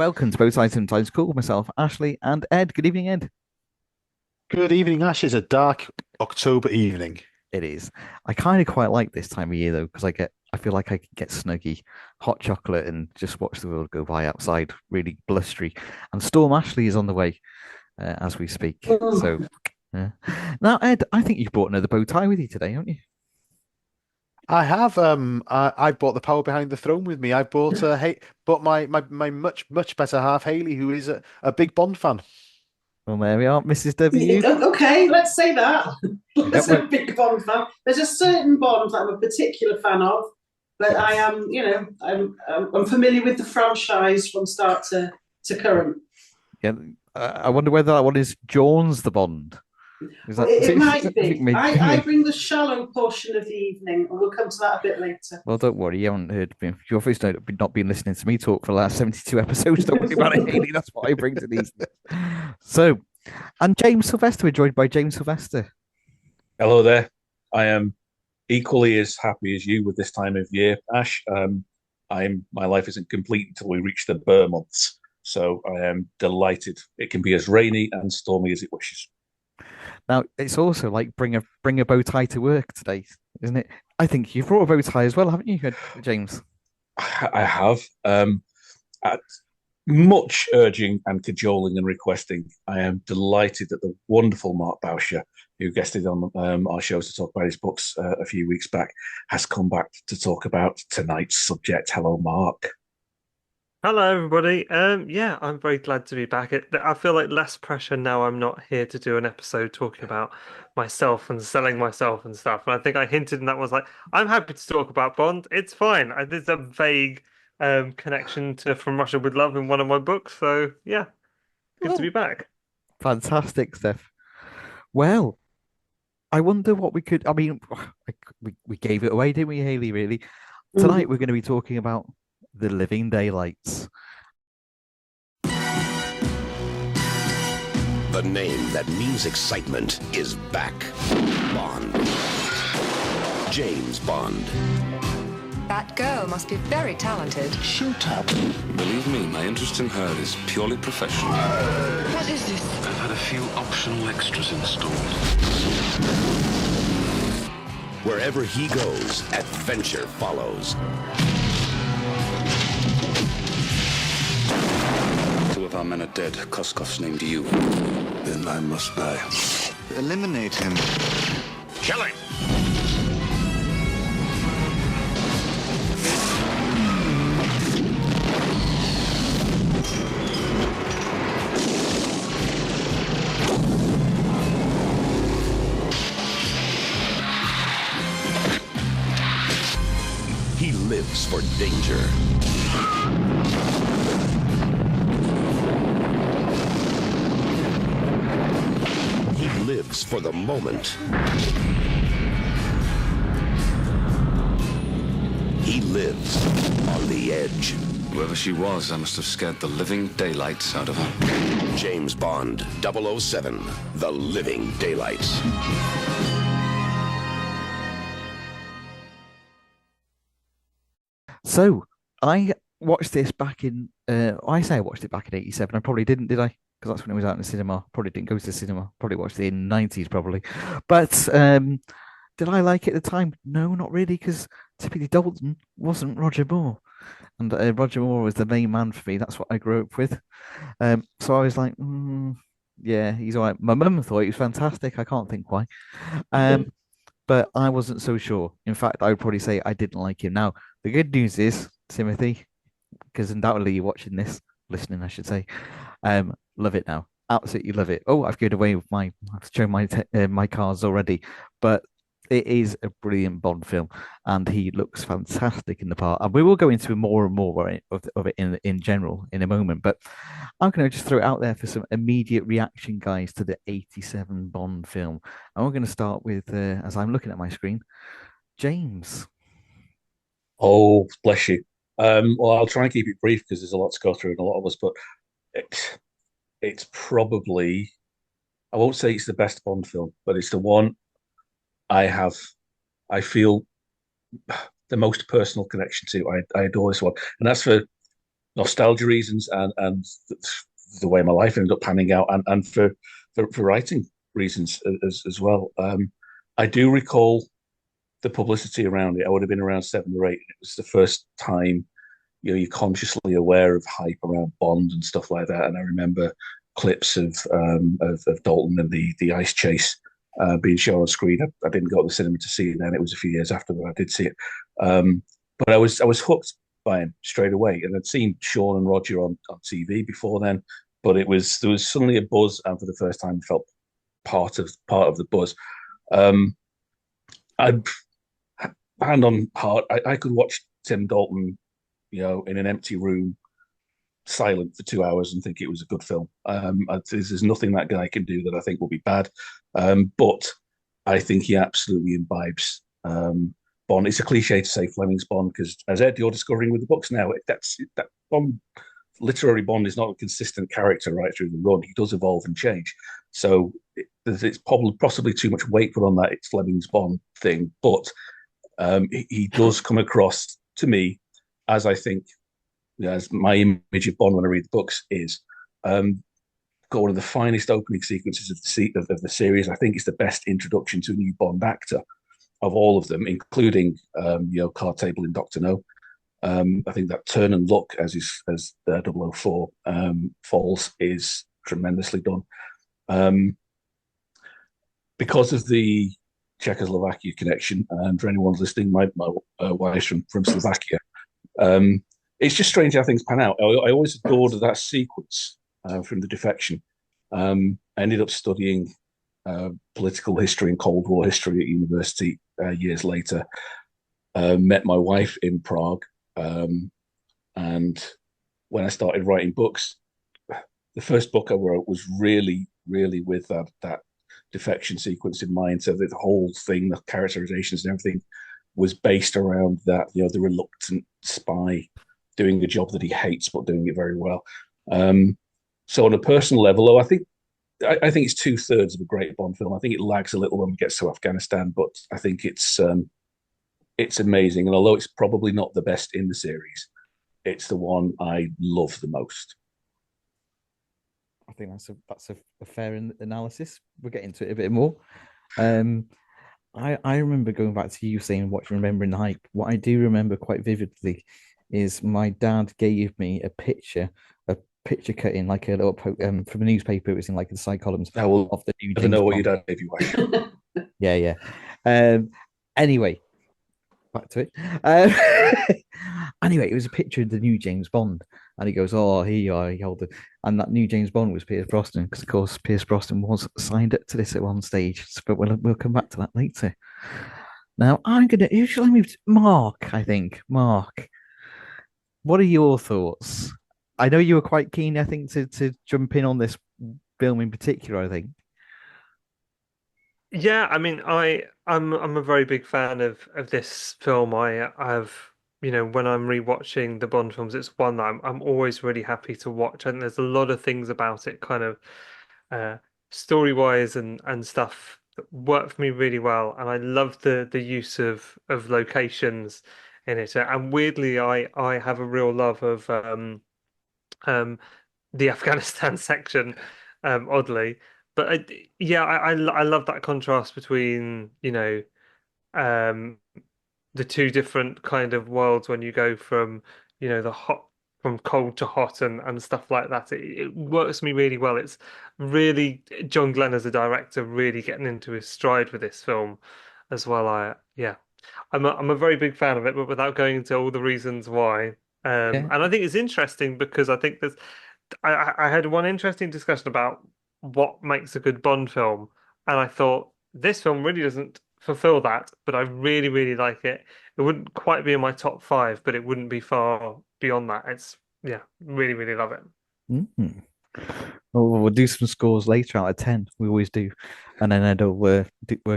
Welcome to Both Sides Sometimes Cool. Myself, Ashley, and Ed. Good evening, Ed. Good evening, Ash. It's a dark October evening. It is. I kind of quite like this time of year though, because I feel like I can get snuggy, hot chocolate, and just watch the world go by outside, really blustery. And Storm Ashley is on the way as we speak. So, Oh, yeah. Now, Ed, I think you've brought another bow tie with you today, haven't you? I have I bought the power behind the throne with me. I bought bought my much better half Hayley, who is a big Bond fan. Well, there we are, Mrs. W. okay, let's say that. Yep, As a big Bond fan, there's a certain Bond that I'm a particular fan of, but I yes. am, I'm familiar with the franchise from start to current. Yeah. I wonder whether that one is Jones the Bond. Is Well, that? it I might think be. I maybe. bring the shallow portion of the evening, and we'll come to that a bit later. Well, don't worry, you haven't heard me. You've obviously not been listening to me talk for the last 72 episodes. Don't worry about it, Haley. That's what I bring to these. So, and James Sylvester, we're joined by James Sylvester. Hello there. I am equally as happy as you with this time of year, Ash. My life isn't complete until we reach the Burr months, so I am delighted. It can be as rainy and stormy as it wishes. Now, it's also like bring a bow tie to work today, isn't it? I think you've brought a bow tie as well, haven't you, James? I have. At much urging and cajoling and requesting, I am delighted that the wonderful Mark Bowsher, who guested on our shows to talk about his books a few weeks back, has come back to talk about tonight's subject. Hello, Mark. Hello, everybody. Yeah, I'm very glad to be back. I feel like less pressure now. I'm not here to do an episode talking about myself and selling myself and stuff. And I think I hinted, and that was like, I'm happy to talk about Bond. It's fine. There's a vague connection to From Russia with Love in one of my books. So yeah, good to be Well, back. fantastic stuff. Well, I wonder what we could. I mean, we gave it away, didn't we, Haley? Really, tonight we're going to be talking about the Living Daylights. The name that means excitement is back. Bond. James Bond. That girl must be very talented. Shoot up. Believe me, my interest in her is purely professional. What is this? I've had a few optional extras installed. Wherever he goes, adventure follows. Two of our men are dead. Koskov's named you. Then I must die. Eliminate him. Kill him! He lives for danger. He lives for the moment. He lives on the edge. Whoever she was, I must have scared the living daylights out of her. James Bond, 007, The Living Daylights. So I watched this back in. I say I watched it back in '87. I probably didn't, did I? Because that's when it was out in the cinema. Probably didn't go to the cinema. Probably watched it in the '90s, probably. But did I like it at the time? No, not really, because Timothy Dalton wasn't Roger Moore, and Roger Moore was the main man for me. That's what I grew up with. So I was like, yeah, he's all right. My mum thought he was fantastic. I can't think why. But I wasn't so sure. In fact, I would probably say I didn't like him. Now, the good news is, Timothy, because undoubtedly you're watching this, listening, I should say, love it now. Absolutely love it. Oh, I've given away with I've shown my cards already, but it is a brilliant Bond film, and he looks fantastic in the part. And we will go into more and more of it in general in a moment. But I'm going to just throw it out there for some immediate reaction, guys, to the '87 Bond film. And we're going to start with, as I'm looking at my screen, James. Oh, bless you. Well, I'll try and keep it brief because there's a lot to go through in a lot of us, but it's probably, I won't say it's the best Bond film, but it's the one I feel the most personal connection to. I adore this one. And that's for nostalgia reasons and the way my life ended up panning out, and for writing reasons as well. I do recall the publicity around it. I would have been around 7 or 8. It was the first time you're consciously aware of hype around Bond and stuff like that. And I remember clips of Dalton and the ice chase being shown on screen. I didn't go to the cinema to see it then. It was a few years after that I did see it. But I was hooked by him straight away. And I'd seen Sean and Roger on TV before then, but there was suddenly a buzz, and for the first time I felt part of the buzz. I hand on heart, I could watch Tim Dalton, in an empty room, silent for 2 hours, and think it was a good film. There's nothing that guy can do that I think will be bad. But I think he absolutely imbibes Bond. It's a cliche to say Fleming's Bond because, as Ed, you're discovering with the books now, that Bond, literary Bond, is not a consistent character right through the run. He does evolve and change. So it's possibly too much weight put on that it's Fleming's Bond thing, but he does come across to me as I think, as my image of Bond when I read the books is, got one of the finest opening sequences of the series. I think it's the best introduction to a new Bond actor of all of them, including card table in Doctor No. I think that turn and look as 004 falls is tremendously done. Because of the Czechoslovakia connection, and for anyone listening, my wife's from Slovakia. It's just strange how things pan out. I always adored that sequence from the defection. I ended up studying political history and Cold War history at university years later. Met my wife in Prague, and when I started writing books, the first book I wrote was really, really with that defection sequence in mind. So the whole thing, the characterizations and everything, was based around that. The reluctant spy doing a job that he hates, but doing it very well. So on a personal level, though, I think it's 2/3 of a great Bond film. I think it lags a little when we get to Afghanistan, but I think it's amazing. And although it's probably not the best in the series, it's the one I love the most. I think that's a fair analysis. We'll get into it a bit more. I remember going back to you saying remembering the hype. What I do remember quite vividly is my dad gave me a picture cutting, like a little from a newspaper. It was in like the side columns of the new. I don't know what your dad gave you. Yeah. Anyway, back to it. Anyway, it was a picture of the new James Bond, and he goes, "Oh, here you are, you hold it." And that new James Bond was Pierce Brosnan, because of course Pierce Brosnan was signed up to this at one stage. But we'll come back to that later. Now who shall I move to? Mark, I think. Mark, what are your thoughts? I know you were quite keen, I think, to jump in on this film in particular, I think. Yeah, I mean, I'm a very big fan of this film. I've when I'm rewatching the Bond films, it's one that I'm always really happy to watch. And there's a lot of things about it, kind of story wise and stuff, that work for me really well. And I love the use of locations in it. And weirdly, I have a real love of the Afghanistan section, oddly. But I love that contrast between um, the two different kind of worlds when you go from the hot from cold to hot and stuff like that. It works me really well. It's really John Glenn as a director really getting into his stride with this film as well. I'm a very big fan of it, but without going into all the reasons why. And I think it's interesting because I think I had one interesting discussion about what makes a good Bond film, and I thought this film really doesn't fulfill that, but I really, really like it. It wouldn't quite be in my top 5, but it wouldn't be far beyond that. It's really, really love it. Mm-hmm. Well, we'll do some scores later out of 10. We always do, and then I'll work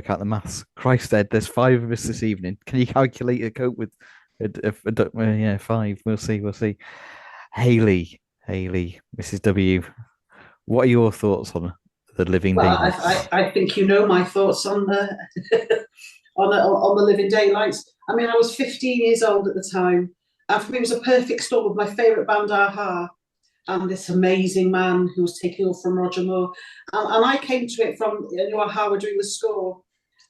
out the maths. Christ, Ed, there's 5 of us this evening. Can you calculate a cope with 5? We'll see. Hayley, Mrs. W. What are your thoughts on the Living Daylights? I think you know my thoughts on the on the Living Daylights. I mean, I was 15 years old at the time. And for me, it was a perfect storm of my favourite band, Aha, and this amazing man who was taking over from Roger Moore. And I came to it from, Aha were doing the score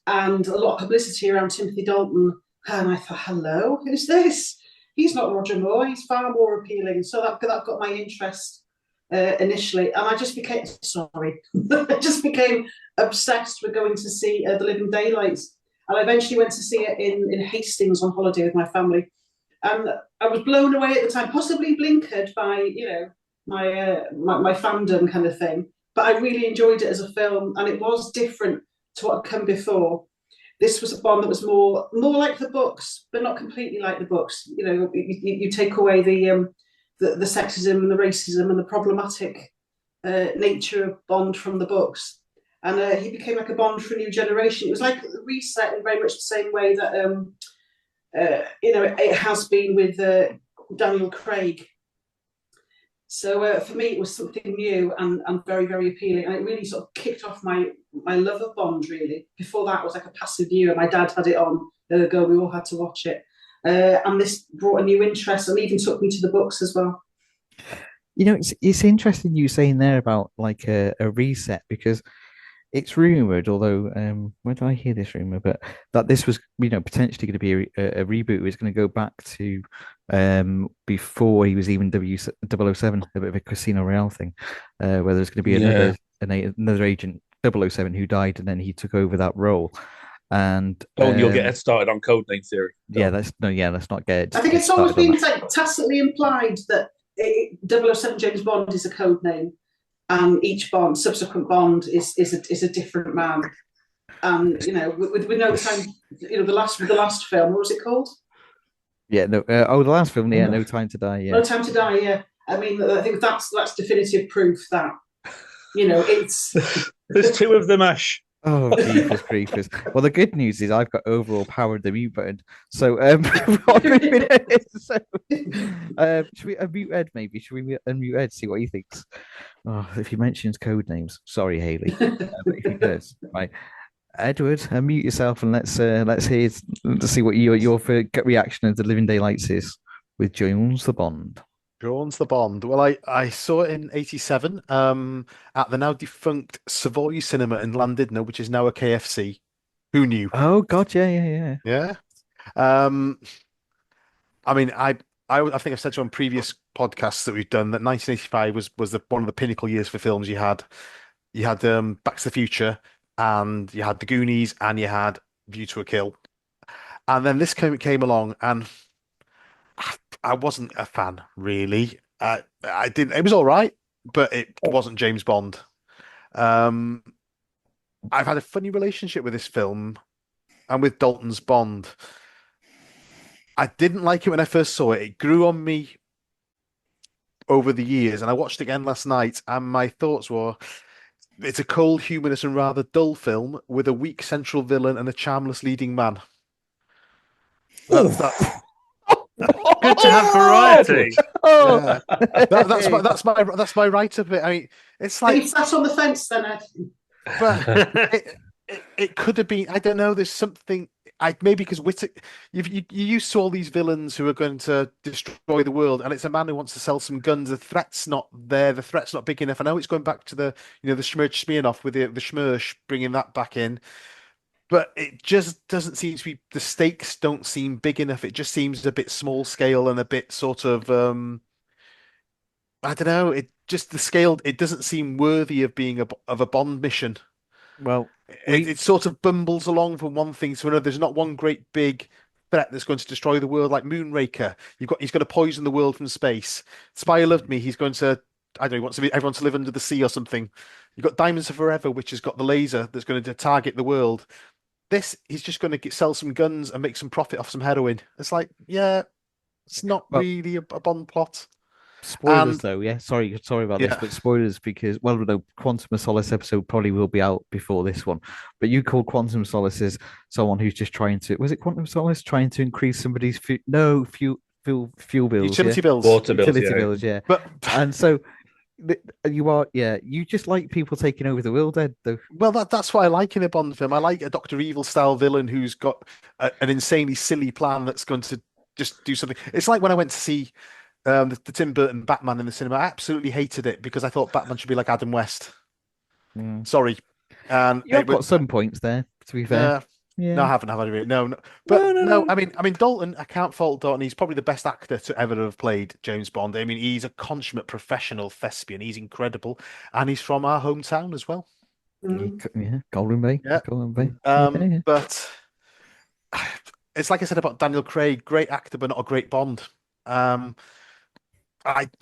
and a lot of publicity around Timothy Dalton. And I thought, hello, who's this? He's not Roger Moore, he's far more appealing. So that got my interest initially. And I just became, sorry, I just became obsessed with going to see The Living Daylights. And I eventually went to see it in Hastings on holiday with my family. And I was blown away at the time, possibly blinkered by, my fandom kind of thing. But I really enjoyed it as a film, and it was different to what had come before. This was a Bond that was more like the books, but not completely like the books. You take away the sexism and the racism and the problematic nature of Bond from the books, and he became like a Bond for a new generation. It was like a reset in very much the same way that it has been with Daniel Craig. So for me, it was something new and very, very appealing. And it really sort of kicked off my love of Bond, really. Before that, it was like a passive viewer. My dad had it on the other go. We all had to watch it. And this brought a new interest and even took me to the books as well. It's interesting you saying there about like a reset, because it's rumored, although where did I hear this rumor? But that this was, potentially going to be a reboot. It's going to go back to before he was even 007, a bit of a Casino Royale thing, where there's going to be another agent 007 who died, and then he took over that role. And you'll get started on Codename Theory. Let's not get. I think it's always been like tacitly implied that 007 James Bond is a code name. And each subsequent Bond is a different man. And with no time, the last film, what was it called? Yeah, no. The last film, yeah, No Time to Die. Yeah, No Time to Die. Yeah, I mean, I think that's definitive proof that it's. There's two of them, Ash. Oh, Jesus creepers. Well, the good news is I've got overall power of the mute button. So, should we unmute Ed maybe? Should we unmute Ed, see what he thinks? Oh, if he mentions code names, sorry, Hayley. If he does, right. Edward, unmute yourself and let's see what your gut reaction of The Living Daylights is with Jones the Bond. Jones the Bond. Well, I saw it in '87 at the now defunct Savoy Cinema in Llandudno, which is now a KFC. Who knew? Oh God, yeah. I mean, I think I've said so on previous podcasts that we've done that 1985 was one of the pinnacle years for films. You had Back to the Future, and you had The Goonies, and you had View to a Kill, and then this came along, and I wasn't a fan, really. I didn't. It was all right, but it wasn't James Bond. I've had a funny relationship with this film and with Dalton's Bond. I didn't like it when I first saw it. It grew on me over the years, and I watched it again last night, and my thoughts were, it's a cold, humorous, and rather dull film with a weak central villain and a charmless leading man. That's good to have variety. Yeah. That's my right of it. I mean, it's like he sat on the fence then, Ed. But it could have been. I don't know. There's something. Maybe because you're used to all these villains who are going to destroy the world, and it's a man who wants to sell some guns. The threat's not there. The threat's not big enough. I know it's going back to the Schmerch Smirnoff with the Schmersh, bringing that back in. But it just doesn't seem to be, the stakes don't seem big enough. It just seems a bit small scale and a bit sort of, I don't know. The scale, it doesn't seem worthy of being of a Bond mission. Well, it sort of bumbles along from one thing to another. There's not one great big threat that's going to destroy the world like Moonraker. He's going to poison the world from space. Spy Who Loved Me, he's going to, I don't know, he wants everyone to live under the sea or something. You've got Diamonds Are Forever, which has got the laser that's going to target the world. He's just going to sell some guns and make some profit off some heroin. It's like, yeah, it's not really a Bond plot. Spoilers, though, yeah. Sorry about this, but spoilers because, well, the Quantum of Solace episode probably will be out before this one. But you call Quantum of Solace as someone who's just trying to, was it Quantum of Solace trying to increase somebody's fuel bills, utility bills, water bills, utility bills, yeah. But and so you just like people taking over the world, Ed, though. Well, that's what I like in a Bond film. I like a Dr. Evil style villain who's got an insanely silly plan that's going to just do something. It's like when I went to see the Tim Burton Batman in the cinema. I absolutely hated it because I thought Batman should be like Adam West. Mm. Sorry, and You have it was got some points there, to be fair. no, no, Yeah. I haven't. Have I? No, no. No, But no, no, no. I mean, Dalton. I can't fault Dalton. He's probably the best actor to ever have played James Bond. I mean, he's a consummate professional thespian. He's incredible, and he's from our hometown as well. Mm. Yeah, Golden Bay. Yeah. Golden Bay. Yeah, yeah. But it's like I said about Daniel Craig, great actor, but not a great Bond. Um,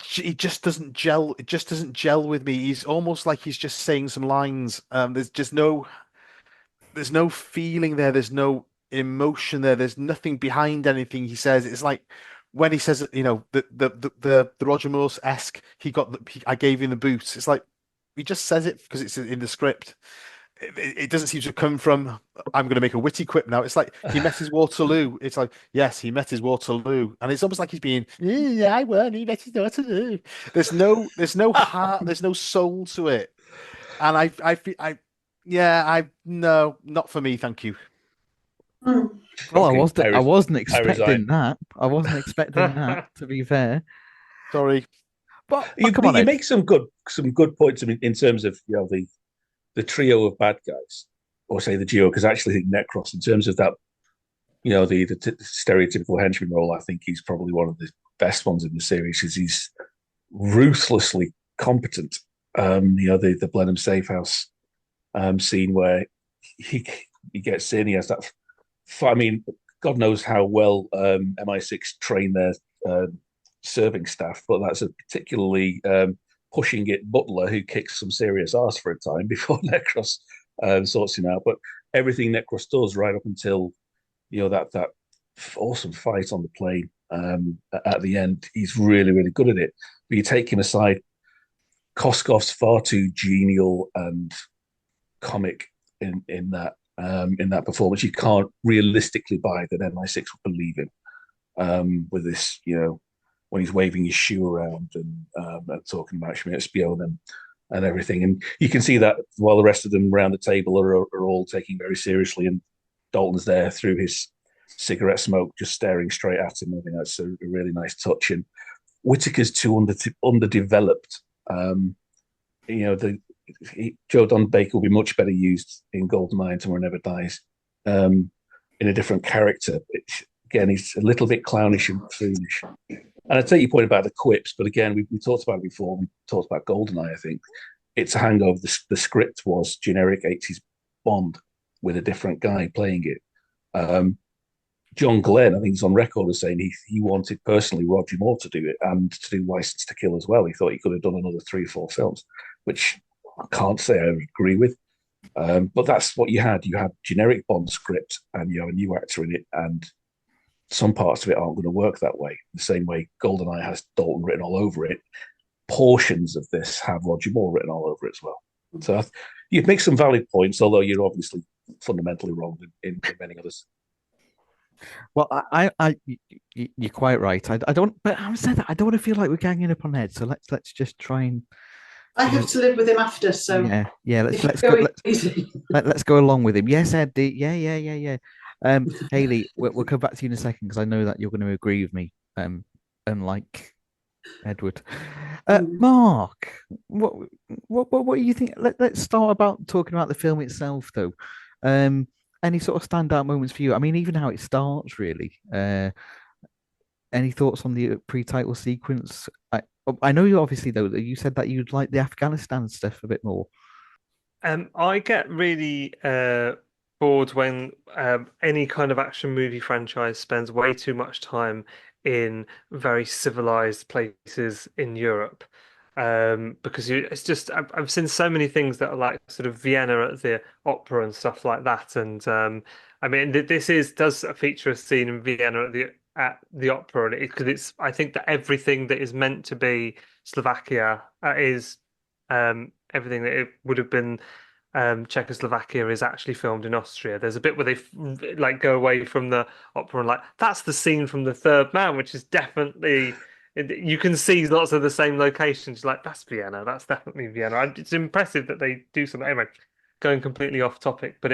he just doesn't gel. It just doesn't gel with me. He's almost like he's just saying some lines. There's no feeling there. There's no emotion there. There's nothing behind anything he says. It's like when he says, the Roger Moore-esque, I gave him the boots. It's like he just says it because it's in the script. It doesn't seem to come from, I'm going to make a witty quip now. It's like he met his Waterloo. It's like, yes, he met his Waterloo. And it's almost like he's being, yeah, I won, he met his Waterloo. There's no heart, there's no soul to it. And I feel, no, not for me, thank you. Mm. Well, Okay, I wasn't I resign. expecting that. I wasn't expecting that, to be fair. Sorry. But You, come on, you Ed. make some good points in terms of the trio of bad guys, or say the duo, because I actually think Necros, in terms of that, the stereotypical henchman role, I think he's probably one of the best ones in the series because he's ruthlessly competent. The Blenheim Safe House scene where he he gets in, he has that. I mean, God knows how well MI6 train their serving staff, but that's a particularly pushing it butler who kicks some serious ass for a time before Necros sorts him out. But everything Necros does right up until that awesome fight on the plane at the end, he's really really good at it. But you take him aside, Koskov's far too genial and comic in that performance. You can't realistically buy that MI6 will believe him with this, when he's waving his shoe around and talking about Schmidt-Spion and everything. And you can see that while the rest of them around the table are all taking very seriously, and Dalton's there through his cigarette smoke, just staring straight at him. I think that's a really nice touch. And Whitaker's too underdeveloped. Joe Don Baker will be much better used in GoldenEye and Tomorrow Never Dies in a different character. Again, he's a little bit clownish and foolish. And I take your point about the quips, but again, we talked about it before. We talked about GoldenEye, I think. It's a hangover. The script was generic 80s Bond with a different guy playing it. John Glenn, I think he's on record as saying he wanted personally Roger Moore to do it and to do License to Kill as well. He thought he could have done another 3 or 4 films, which I can't say I agree with. But that's what you had. You had generic Bond script and you have a new actor in it, and some parts of it aren't going to work that way. The same way GoldenEye has Dalton written all over it, portions of this have Roger Moore written all over it as well. So you make some valid points, although you're obviously fundamentally wrong in many others. Well, you're quite right. I don't, but having said that, I don't want to feel like we're ganging up on Ed. So let's just try and. I have to live with him after, so yeah. Let's go along with him. Yes, Ed. Yeah. Hayley, we'll come back to you in a second because I know that you're going to agree with me. Unlike Edward, Mark, what do you think? Let's start about talking about the film itself, though. Any sort of standout moments for you? I mean, even how it starts, really. Any thoughts on the pre-title sequence? I know you obviously though that you said that you'd like the Afghanistan stuff a bit more. I get really bored when any kind of action movie franchise spends way too much time in very civilized places in Europe. Because it's just I've seen so many things that are like sort of Vienna at the opera and stuff like that. And I mean, this does feature a scene in Vienna at the opera, and because I think that everything that is meant to be Slovakia is everything that it would have been Czechoslovakia is actually filmed in Austria. There's a bit where they like go away from the opera and like that's the scene from The Third Man, which is definitely you can see lots of the same locations. Like that's Vienna, that's definitely Vienna. It's impressive that they do something. Anyway, going completely off topic, but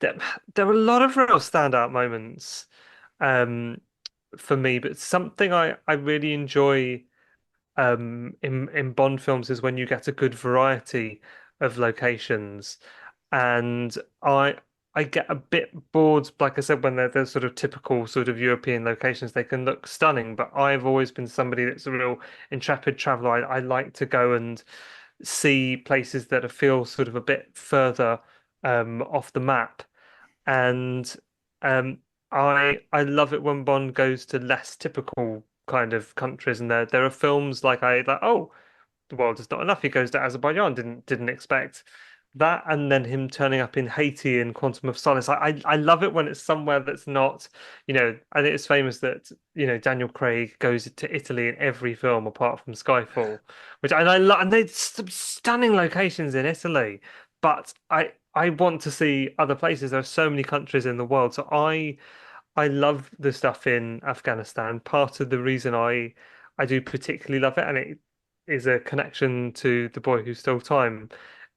there are a lot of real standout moments. for me, but something I really enjoy in Bond films is when you get a good variety of locations. And I I get a bit bored, like I said, when they're sort of typical sort of European locations, they can look stunning, but I've always been somebody that's a real intrepid traveler. I like to go and see places that feel sort of a bit further off the map. And um, I love it when Bond goes to less typical kind of countries, and there are films like oh, the world is not enough. He goes to Azerbaijan, didn't expect that, and then him turning up in Haiti in Quantum of Solace. I love it when it's somewhere that's not, I think it's famous that Daniel Craig goes to Italy in every film apart from Skyfall, which and I love, and they some stunning locations in Italy, but I want to see other places. There are so many countries in the world, so I love the stuff in Afghanistan. Part of the reason I do particularly love it, and it is a connection to The Boy Who Stole Time,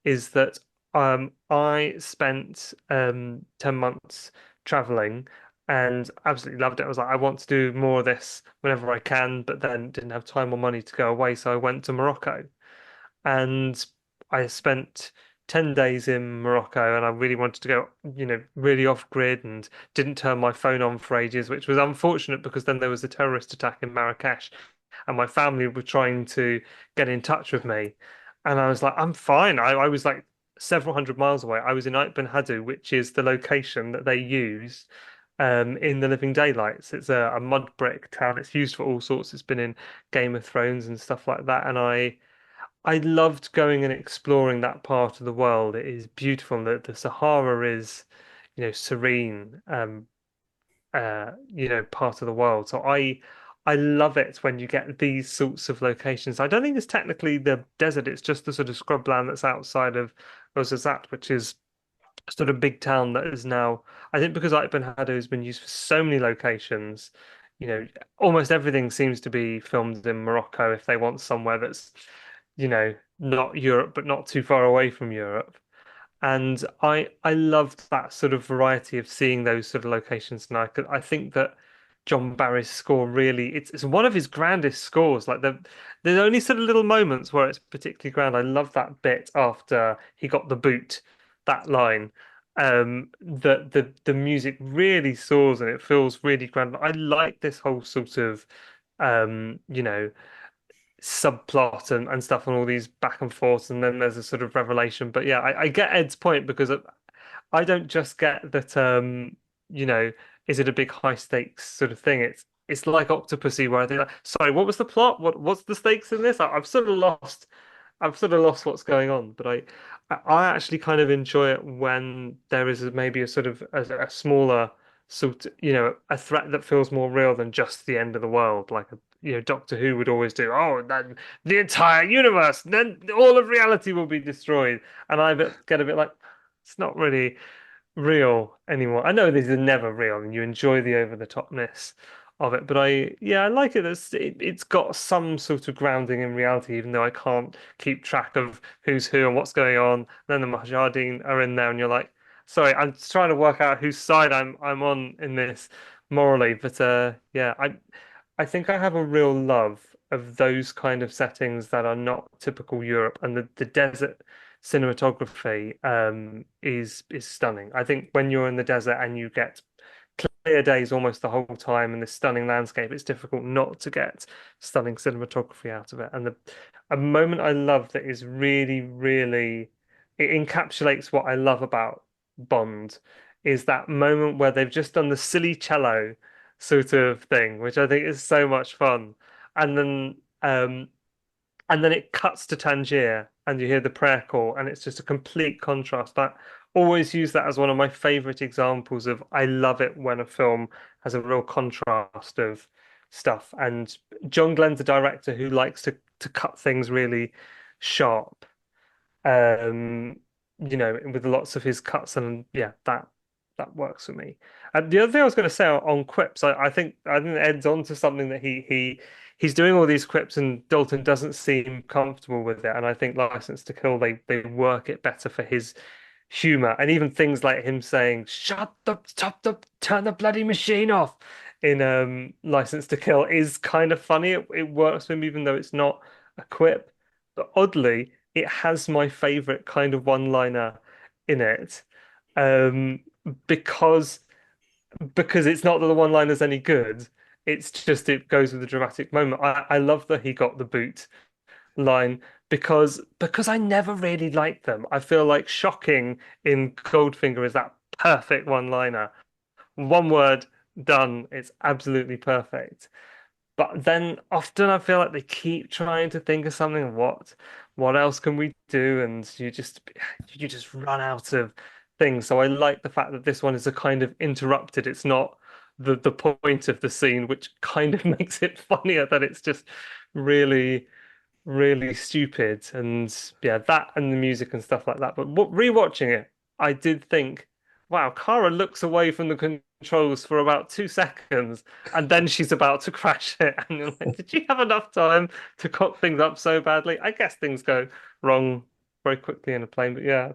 is that I spent 10 months traveling and absolutely loved it. I was like, I want to do more of this whenever I can, but then didn't have time or money to go away, so I went to Morocco and I spent 10 days in Morocco and I really wanted to go, really off grid and didn't turn my phone on for ages, which was unfortunate because then there was a terrorist attack in Marrakesh and my family were trying to get in touch with me. And I was like, I'm fine. I was like several hundred miles away. I was in Ait Ben Haddou, which is the location that they use in The Living Daylights. It's a mud brick town. It's used for all sorts. It's been in Game of Thrones and stuff like that. And I loved going and exploring that part of the world. It is beautiful. The Sahara is, serene, part of the world. So I love it when you get these sorts of locations. I don't think it's technically the desert. It's just the sort of scrubland that's outside of Ouarzazate, which is a sort of big town that is now, I think because Ait Ben Haddou has been used for so many locations, almost everything seems to be filmed in Morocco if they want somewhere that's not Europe, but not too far away from Europe. And I loved that sort of variety of seeing those sort of locations. And I think that John Barry's score really it's one of his grandest scores. Like there's only sort of little moments where it's particularly grand. I love that bit after he got the boot, that line. The music really soars and it feels really grand. I like this whole sort of subplot and stuff and all these back and forths and then there's a sort of revelation, but yeah, I get Ed's point because I don't just get that you know is it a big high stakes sort of thing. It's like Octopussy where I think like, sorry, what was the plot, what's the stakes in this? I've sort of lost what's going on, but I actually kind of enjoy it when there is maybe a sort of a smaller sort a threat that feels more real than just the end of the world, like Doctor Who would always do. Oh, then the entire universe, then all of reality will be destroyed, and get a bit like it's not really real anymore. I know these are never real, and you enjoy the over the topness of it, but I like it. It's got some sort of grounding in reality, even though I can't keep track of who's who and what's going on. Then the Mujahideen are in there, and you're like, sorry, I'm just trying to work out whose side I'm on in this morally. But yeah, I think I have a real love of those kind of settings that are not typical Europe, and the desert cinematography is stunning. I think when you're in the desert and you get clear days almost the whole time and this stunning landscape, it's difficult not to get stunning cinematography out of it. And a moment I love that is really, really it encapsulates what I love about Bond is that moment where they've just done the silly cello sort of thing, which I think is so much fun. And then it cuts to Tangier and you hear the prayer call, and it's just a complete contrast. I always use that as one of my favorite examples of I love it when a film has a real contrast of stuff. And John Glenn's a director who likes to cut things really sharp, with lots of his cuts, and yeah, that works for me. And the other thing I was going to say on quips, I think Ed's on to something that he's doing all these quips and Dalton doesn't seem comfortable with it. And I think License to Kill they work it better for his humor, and even things like him saying "Shut the stop the turn the bloody machine off." in License to Kill is kind of funny. It works for me, even though it's not a quip. But oddly, it has my favorite kind of one-liner in it, um, because it's not that the one-liner's any good. It's just it goes with the dramatic moment. I love that he got the boot line because I never really liked them. I feel like Shocking in Goldfinger is that perfect one-liner. One word, done. It's absolutely perfect. But then often I feel like they keep trying to think of something. What else can we do? And you just run out of things. So I like the fact that this one is a kind of interrupted. It's not the point of the scene, which kind of makes it funnier that it's just really really stupid. And yeah, that and the music and stuff like that. But rewatching it, I did think, wow, Kara looks away from the controls for about 2 seconds and then she's about to crash it. And you're like, did you have enough time to cock things up so badly? I guess things go wrong very quickly in a plane, but yeah,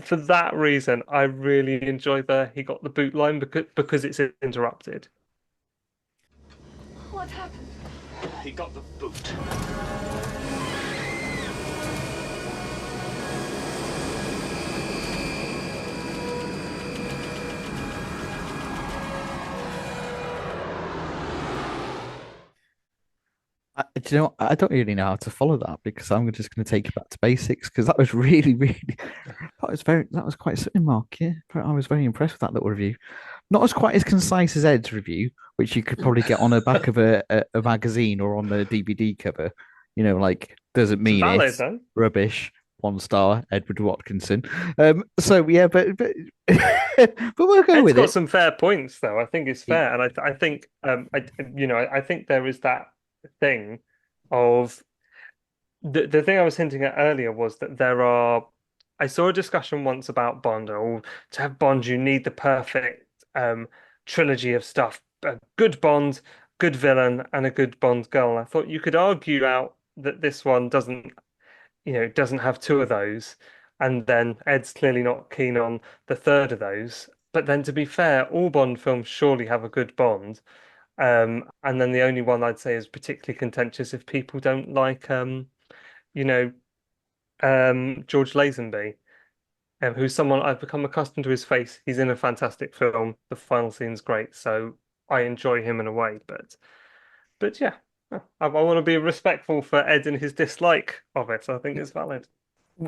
for that reason, I really enjoy the he got the boot line because it's interrupted. What happened? He got the boot. Do you know, I don't really know how to follow that because I'm just going to take you back to basics because that was really, really, that was quite something, Mark. Yeah, I was very impressed with that little review. Not as quite as concise as Ed's review, which you could probably get on the back of a magazine or on the DVD cover. Like, doesn't It's mean valid it, though. rubbish, 1 star, Edward Watkinson. So yeah, but we'll go Ed's with got it. some fair points, though. I think it's fair, and I think I think there is that thing of the thing I was hinting at earlier was that there are. I saw a discussion once about Bond. Oh, to have Bond, you need the perfect trilogy of stuff: a good Bond, good villain, and a good Bond girl. And I thought you could argue out that this one doesn't have two of those, and then Ed's clearly not keen on the third of those. But then, to be fair, all Bond films surely have a good Bond. And then the only one I'd say is particularly contentious if people don't like, you know, George Lazenby, who's someone I've become accustomed to his face. He's in a fantastic film. The final scene's great, so I enjoy him in a way. But yeah, I want to be respectful for Ed and his dislike of it. I think it's valid.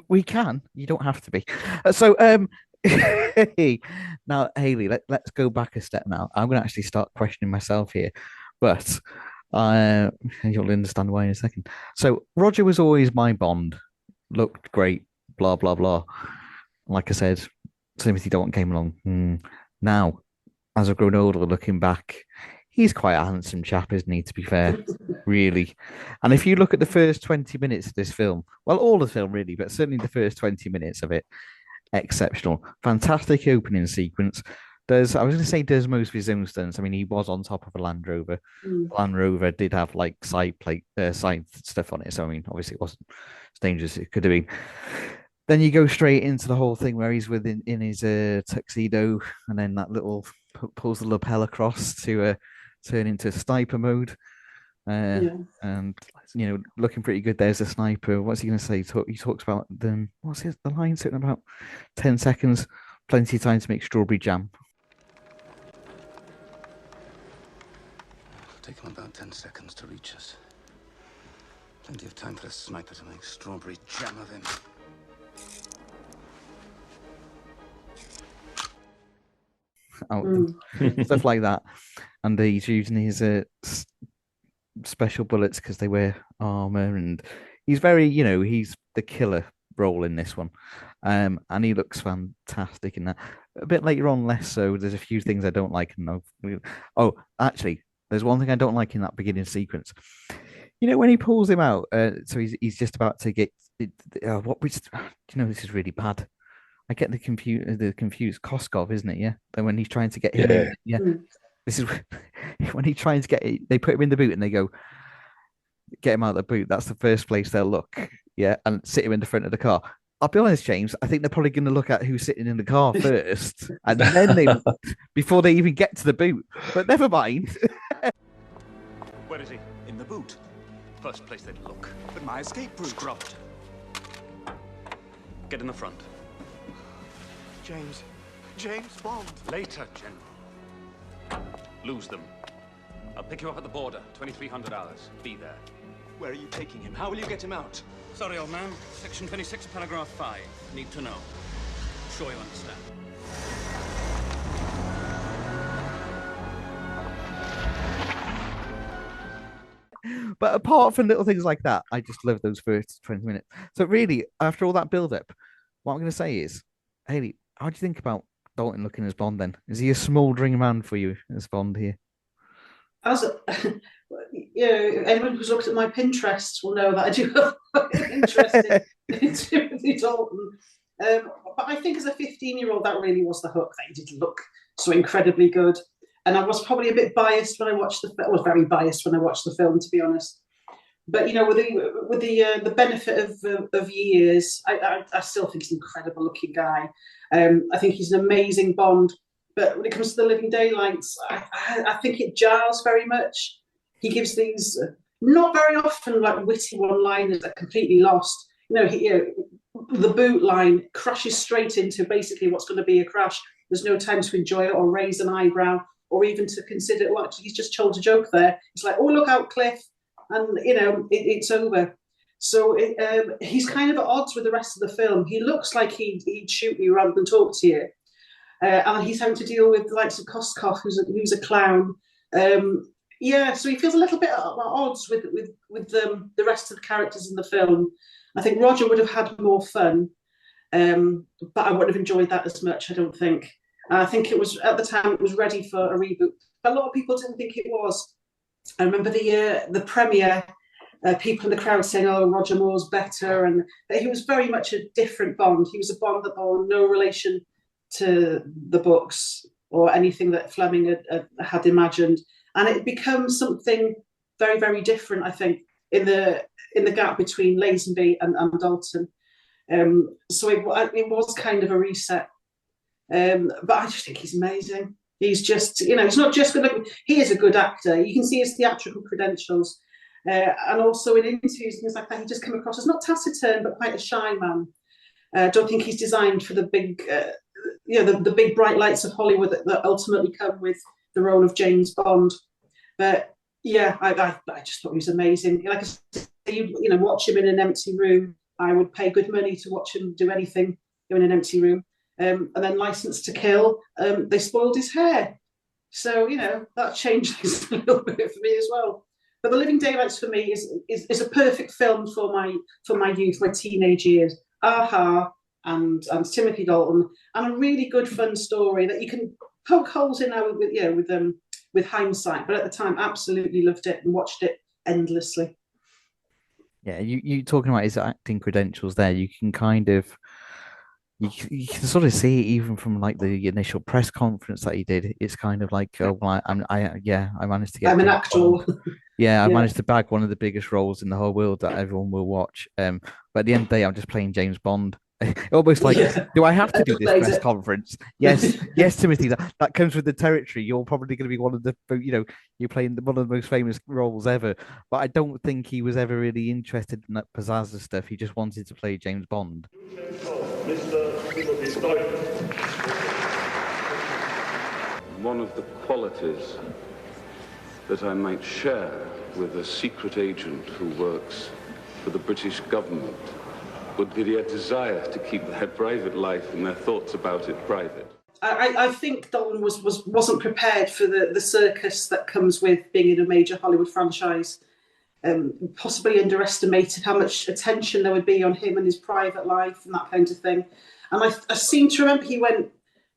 We can. You don't have to be. Now, Hayley, let's go back a step now. I'm going to actually start questioning myself here, but uh, you'll understand why in a second. So, Roger was always my Bond, looked great, blah, blah, blah. Like I said, Timothy Dalton came along. Now, as I've grown older, looking back, he's quite a handsome chap, isn't he? To be fair, really. And if you look at the first 20 minutes of this film, well, all the film really, but certainly the first 20 minutes of it, exceptional. Fantastic opening sequence. I was going to say does most of his own stunts. I mean, he was on top of a Land Rover. Land Rover did have like side stuff on it. So, I mean, obviously it wasn't as dangerous as it could have been. Then you go straight into the whole thing where he's in his tuxedo, and then that little pulls the lapel across to turn into sniper mode. Yeah. And looking pretty good. There's a sniper. What's he going to say? He talks about the line? Something about 10 seconds, plenty of time to make strawberry jam. It'll take him about 10 seconds to reach us. Plenty of time for a sniper to make strawberry jam of him. Stuff like that. And he's using his special bullets because they wear armor, and he's very, he's the killer role in this one. And he looks fantastic in that. A bit later on, less so. There's a few things I don't like. Oh, actually, there's one thing I don't like in that beginning sequence. When he pulls him out, so he's just about to get this is really bad. I get the confused Koskov, isn't it? Yeah. Then when he's trying to get him in, yeah. This is when he's trying to get it, they put him in the boot and they go, get him out of the boot. That's the first place they'll look. Yeah. And sit him in the front of the car. I'll be honest, James. I think they're probably going to look at who's sitting in the car first, and then they, before they even get to the boot. But never mind. Where is he? In the boot. First place they'd look. But my escape route. Scrubbed. Get in the front. James. James Bond. Later, General. Lose them. I'll pick you up at the border. 2300 hours. Be there. Where are you taking him? How will you get him out? Sorry, old man. Section 26, paragraph 5. Need to know. Sure you understand. But apart from little things like that, I just love those first 20 minutes. So really, after all that build-up, what I'm going to say is, Hayley, how do you think about Dalton looking as Bond then? Is he a smouldering man for you as Bond here? As anyone who's looked at my Pinterest will know that I do have an interest in Timothy Dalton. But I think as a 15-year-old, that really was the hook. That he did look so incredibly good. And I was probably a bit biased when I watched the film. I was very biased when I watched the film, to be honest. But with the benefit of years, I still think he's an incredible looking guy. I think he's an amazing Bond. But when it comes to the Living Daylights, I think it jars very much. He gives these not very often like witty one-liners that are completely lost. The boot line crashes straight into basically what's going to be a crash. There's no time to enjoy it or raise an eyebrow or even to consider, well, actually, he's just told a joke there. It's like, oh, look out, Cliff. And, it's over. So he's kind of at odds with the rest of the film. He looks like he'd shoot you rather than talk to you. And he's having to deal with the likes of Koskov, who's a clown. So he feels a little bit at odds with the rest of the characters in the film. I think Roger would have had more fun, but I wouldn't have enjoyed that as much, I don't think. I think it was, at the time, it was ready for a reboot. A lot of people didn't think it was. I remember the premiere, people in the crowd saying, oh, Roger Moore's better. And he was very much a different Bond. He was a Bond that bore no relation to the books or anything that Fleming had imagined. And it becomes something very, very different, I think, in the gap between Lazenby and Dalton. So it was kind of a reset. But I just think he's amazing. He's just, he's not just good. He is a good actor. You can see his theatrical credentials. And also in interviews and things like that, he just came across as not taciturn, but quite a shy man. I don't think he's designed for the big, the big bright lights of Hollywood that ultimately come with the role of James Bond. But yeah, I just thought he was amazing. Like I said, watch him in an empty room. I would pay good money to watch him do anything in an empty room. And then License to Kill, they spoiled his hair. So, that changed things a little bit for me as well. But The Living Daylights for me is a perfect film for my youth, my teenage years. Aha, and Timothy Dalton, and a really good fun story that you can poke holes in now with hindsight. But at the time, absolutely loved it and watched it endlessly. Yeah, you talking about his acting credentials there, you can kind of you can sort of see it even from like the initial press conference that he did. It's kind of like, oh, well, I managed to get. I'm an actor. Yeah, I managed to bag one of the biggest roles in the whole world that everyone will watch. But at the end of the day, I'm just playing James Bond. Almost like, do I have to do this press conference? Yes, yes, Timothy. That comes with the territory. You're probably going to be one of the, you're playing one of the most famous roles ever. But I don't think he was ever really interested in that pizzazz stuff. He just wanted to play James Bond. One of the qualities that I might share with a secret agent who works for the British government would be their desire to keep their private life and their thoughts about it private. I think Dalton wasn't prepared for the circus that comes with being in a major Hollywood franchise. Possibly underestimated how much attention there would be on him and his private life and that kind of thing. And I seem to remember he went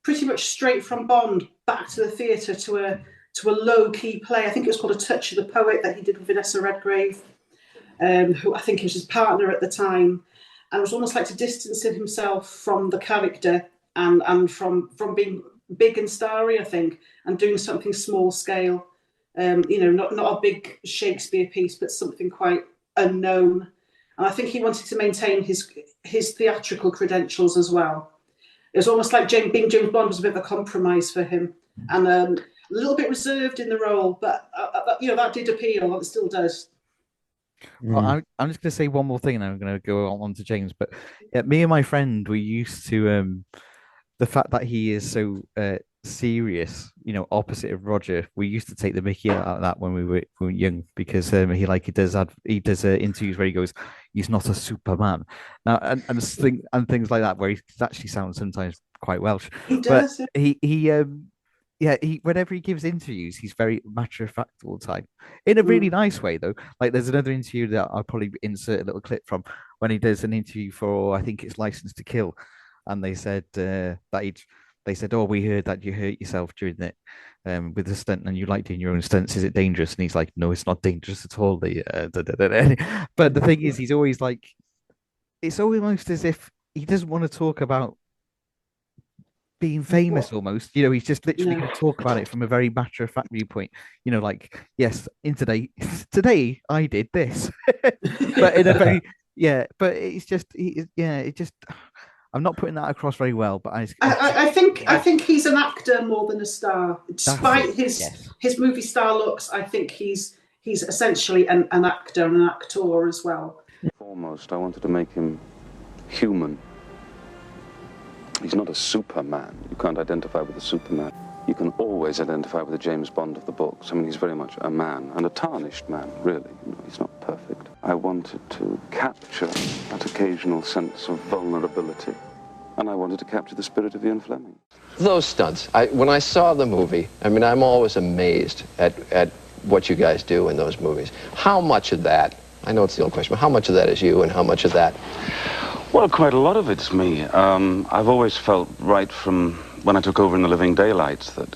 pretty much straight from Bond back to the theatre to a low-key play. I think it was called A Touch of the Poet that he did with Vanessa Redgrave, who I think was his partner at the time. And it was almost like to distance himself from the character and from being big and starry, I think, and doing something small scale. Not a big Shakespeare piece, but something quite unknown. And I think he wanted to maintain his theatrical credentials as well. It was almost like being James Bond was a bit of a compromise for him, and a little bit reserved in the role, but that did appeal. It still does. Well, I'm just going to say one more thing, and I'm going to go on to James. But yeah, me and my friend, we used to the fact that he is so serious, opposite of Roger. We used to take the mickey out of that when we were young because he does interviews where he goes, "He's not a Superman." Now and things like that, where he actually sounds sometimes quite Welsh. He But does. he whenever he gives interviews, he's very matter of fact all the time, in a really nice way though. Like there's another interview that I'll probably insert a little clip from when he does an interview for, I think it's License to Kill, and they said "Oh, we heard that you hurt yourself during it with the stunt, and you like doing your own stunts. Is it dangerous?" And he's like, "No, it's not dangerous at all." But the thing is, he's always like, it's almost as if he doesn't want to talk about being famous almost. He's just literally going to talk about it from a very matter of fact viewpoint. Like, yes, today I did this, but in a very but it's just I'm not putting that across very well, but I think he's an actor more than a star. Despite his movie star looks, I think he's essentially an actor and an actor as well. Foremost, I wanted to make him human. He's not a Superman. You can't identify with a Superman. You can always identify with the James Bond of the books. I mean, he's very much a man, and a tarnished man, really. He's not perfect. I wanted to capture that occasional sense of vulnerability, and I wanted to capture the spirit of Ian Fleming. Those stunts, when I saw the movie, I mean, I'm always amazed at what you guys do in those movies. How much of that, I know it's the old question, but how much of that is you, and how much of that? Well, quite a lot of it's me. I've always felt right from when I took over in The Living Daylights that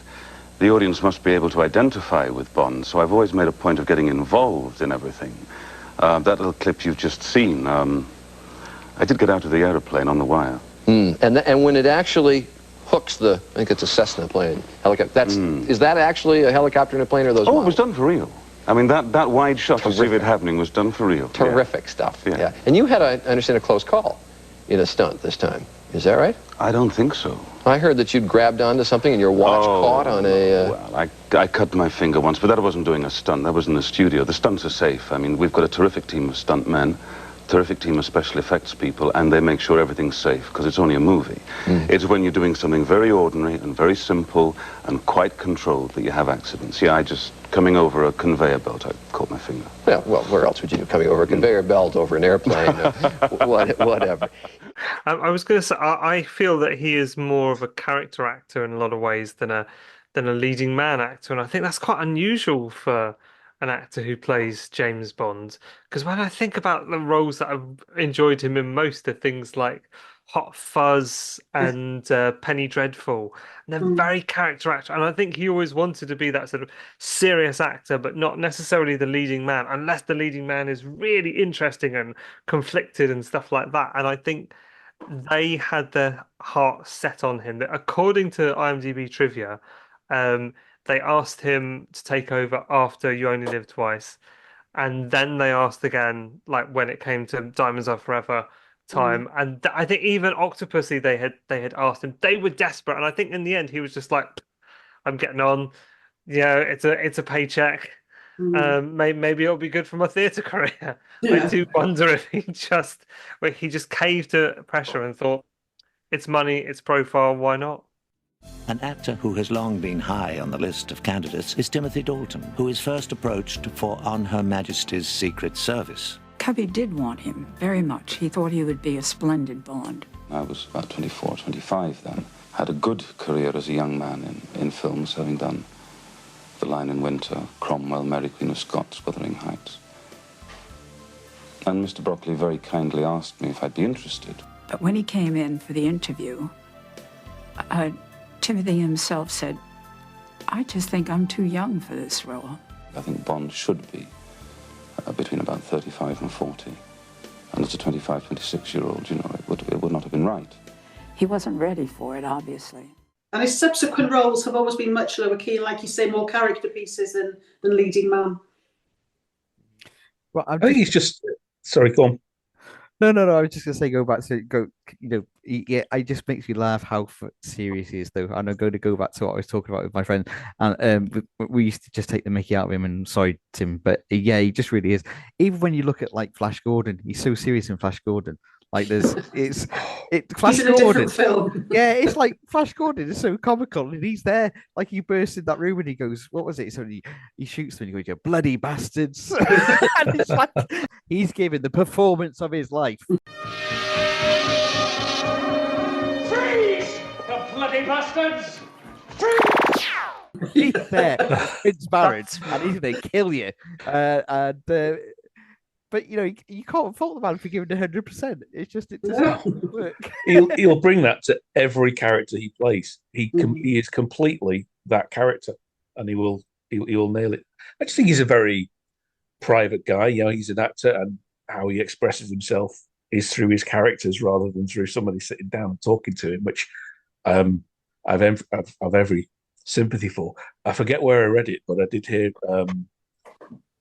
the audience must be able to identify with Bond, so I've always made a point of getting involved in everything. That little clip you've just seen, I did get out of the aeroplane on the wire. And when it actually hooks I think it's a Cessna plane, helicopter, is that actually a helicopter in a plane, or those models? It was done for real. I mean, that wide shot of it happening was done for real. Terrific stuff, yeah. And you had, I understand, a close call in a stunt this time. Is that right? I don't think so. I heard that you'd grabbed onto something and your watch caught on a... Well, I cut my finger once, but that wasn't doing a stunt. That was in the studio. The stunts are safe. I mean, we've got a terrific team of stunt men, terrific team of special effects people, and they make sure everything's safe, because it's only a movie. It's when you're doing something very ordinary and very simple and quite controlled that you have accidents. Yeah, coming over a conveyor belt, I caught my finger. Yeah, well, where else would you do? Coming over a conveyor belt, over an airplane, whatever. I was going to say, I feel that he is more of a character actor in a lot of ways than a leading man actor, and I think that's quite unusual for an actor who plays James Bond. Because when I think about the roles that I've enjoyed him in most, are things like Hot Fuzz and Penny Dreadful, and they're very character actor. And I think he always wanted to be that sort of serious actor, but not necessarily the leading man, unless the leading man is really interesting and conflicted and stuff like that. And I think they had their heart set on him. According to IMDb trivia, they asked him to take over after You Only Live Twice, and then they asked again, like when it came to Diamonds Are Forever time. And I think even Octopussy they had asked him. They were desperate, and I think in the end he was just like, "I'm getting on. It's a paycheck. Maybe it'll be good for my theatre career." I do wonder if he just caved to pressure and thought, "It's money, it's profile. Why not?" An actor who has long been high on the list of candidates is Timothy Dalton, who is first approached for On Her Majesty's Secret Service. Cubby did want him very much. He thought he would be a splendid Bond. I was about 24, 25 then. Had a good career as a young man in films, having done The Lion in Winter, Cromwell, Mary Queen of Scots, Wuthering Heights. And Mr. Broccoli very kindly asked me if I'd be interested. But when he came in for the interview, Timothy himself said, "I just think I'm too young for this role." I think Bond should be between about 35 and 40. And as a 25, 26-year-old, it would not have been right. He wasn't ready for it, obviously. And his subsequent roles have always been much lower key, like you say, more character pieces than leading man. Well, I think he's just... Sorry, go on. No. I was just gonna say, go back to go. Yeah, it just makes me laugh how serious he is, though. And I'm going to go back to what I was talking about with my friend, and we used to just take the Mickey out of him. And sorry, Tim, but yeah, he just really is. Even when you look at like Flash Gordon, he's so serious in Flash Gordon. Like He's Flash in a different Gordon. film. Yeah, it's like Flash Gordon is so comical, and he's there, like he bursts in that room and he goes, "What was it?" So he shoots them and he goes, "You bloody bastards!" And it's like he's giving the performance of his life. Freeze! The bloody bastards! He's there, Prince Baron, and he's gonna kill you. But you can't fault the man for giving 100%. It's just it doesn't work. He'll bring that to every character he plays. He is completely that character, and he will nail it. I just think he's a very private guy. He's an actor, and how he expresses himself is through his characters rather than through somebody sitting down and talking to him, which I've every sympathy for. I forget where I read it, but I did hear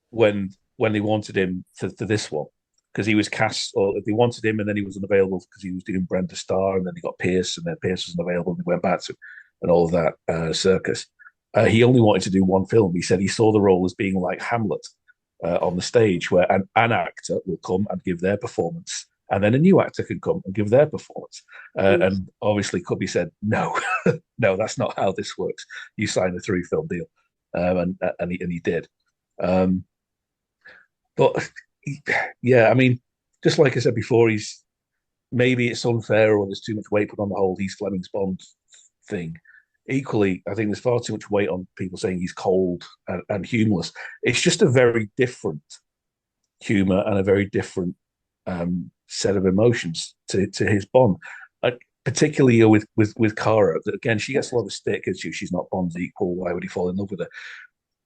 when they wanted him for this one, because he was cast, or they wanted him and then he was unavailable because he was doing Brenda Starr, and then he got Pierce, and then Pierce wasn't available, and they went back to and all of that circus. He only wanted to do one film. He said he saw the role as being like Hamlet on the stage, where an actor will come and give their performance, and then a new actor can come and give their performance. And obviously, Cubby said, "No, no, that's not how this works. You sign a 3-film deal," and he did. But yeah, I mean, just like I said before, maybe it's unfair or there's too much weight put on the whole Heath Fleming's Bond thing. Equally, I think there's far too much weight on people saying he's cold and humorless. It's just a very different humor and a very different set of emotions to his Bond. Particularly with Cara, again, she gets a lot of stick as she's not Bond's equal. Why would he fall in love with her?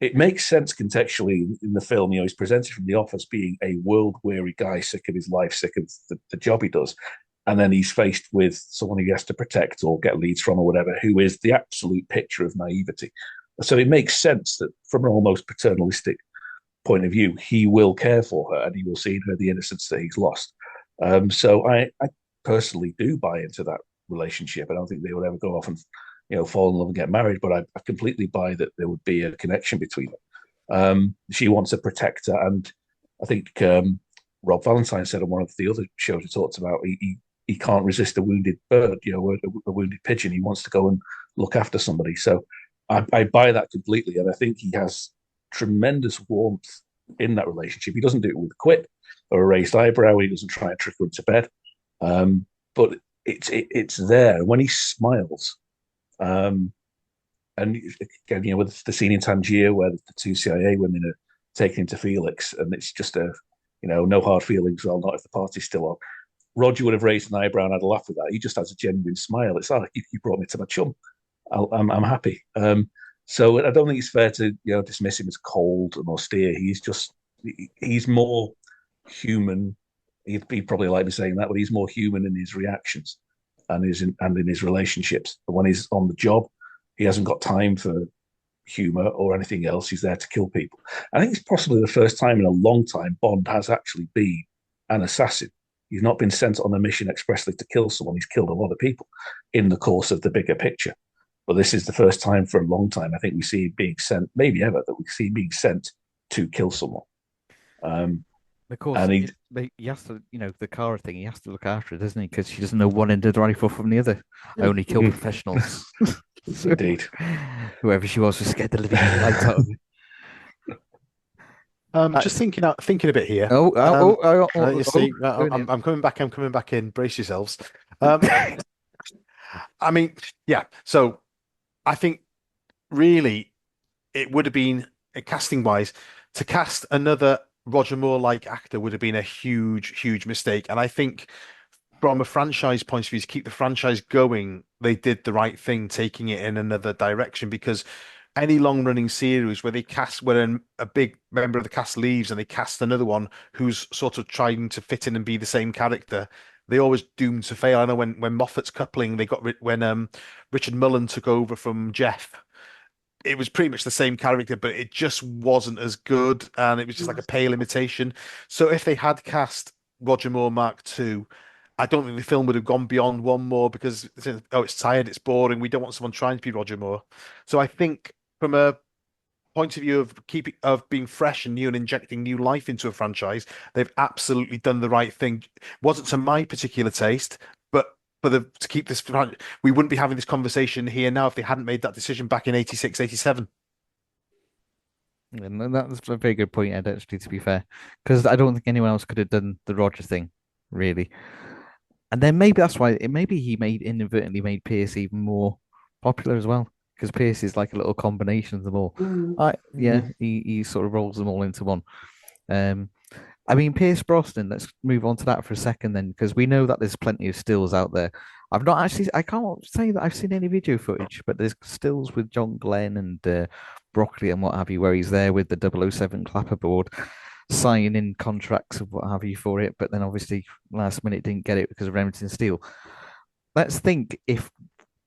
It makes sense contextually in the film. He's presented from the off as being a world-weary guy, sick of his life, sick of the job he does. And then he's faced with someone he has to protect or get leads from or whatever, who is the absolute picture of naivety. So it makes sense that from an almost paternalistic point of view, he will care for her and he will see in her the innocence that he's lost. So I personally do buy into that relationship. I don't think they would ever go off and fall in love and get married, but I completely buy that there would be a connection between them. She wants a protector, and I think Rob Valentine said on one of the other shows he talked about he can't resist a wounded bird, a wounded pigeon. He wants to go and look after somebody. So I buy that completely, and I think he has tremendous warmth in that relationship. He doesn't do it with a quip or a raised eyebrow. He doesn't try and trick her into bed, but it's there when he smiles. And again, with the scene in Tangier where the 2 CIA women are taken into Felix, and it's just no hard feelings. Well, not if the party's still on. Roger would have raised an eyebrow and had a laugh at that. He just has a genuine smile. It's like, you brought me to my chum. I'm happy. So I don't think it's fair to dismiss him as cold and austere. He's more human. He'd probably like me saying that, but he's more human in his reactions and in his relationships. But when he's on the job, he hasn't got time for humor or anything else. He's there to kill people. I think it's possibly the first time in a long time Bond has actually been an assassin. He's not been sent on a mission expressly to kill someone. He's killed a lot of people in the course of the bigger picture. But this is the first time for a long time, I think, we see him being sent, maybe ever, that we see him being sent to kill someone. Of course, and he has to, the Cara thing, he has to look after it, doesn't he? Because she doesn't know one end of the rifle from the other. I only kill professionals. So, indeed. Whoever she was scared the living lights out of her. Just thinking a bit here. You see, I'm coming back. I'm coming back in. Brace yourselves. I mean, yeah. So I think really it would have been casting wise to cast another Roger Moore-like actor would have been a huge mistake. And I think from a franchise point of view, to keep the franchise going, they did the right thing, taking it in another direction, because any long-running series where a big member of the cast leaves and they cast another one who's sort of trying to fit in and be the same character, they always doomed to fail. I know when Moffat's coupling, when Richard Mullen took over from Jeff, it was pretty much the same character, but it just wasn't as good, and it was just like a pale imitation. So if they had cast Roger Moore Mark II, I don't think the film would have gone beyond one more because it's tired, it's boring. We don't want someone trying to be Roger Moore. So I think from a point of view of being fresh and new and injecting new life into a franchise, they've absolutely done the right thing. Wasn't to my particular taste, but to keep this, we wouldn't be having this conversation here now if they hadn't made that decision back in 86, 87. And that's a very good point, Ed, actually, to be fair, because I don't think anyone else could have done the Roger thing, really. And then maybe that's why maybe he inadvertently made Pierce even more popular as well, because Pierce is like a little combination of them all. He sort of rolls them all into one. I mean, Pierce Brosnan, let's move on to that for a second then, because we know that there's plenty of stills out there. I can't say that I've seen any video footage, but there's stills with John Glenn and Broccoli and what have you, where he's there with the 007 clapperboard, signing contracts and what have you for it. But then obviously last minute didn't get it because of Remington Steele. Let's think if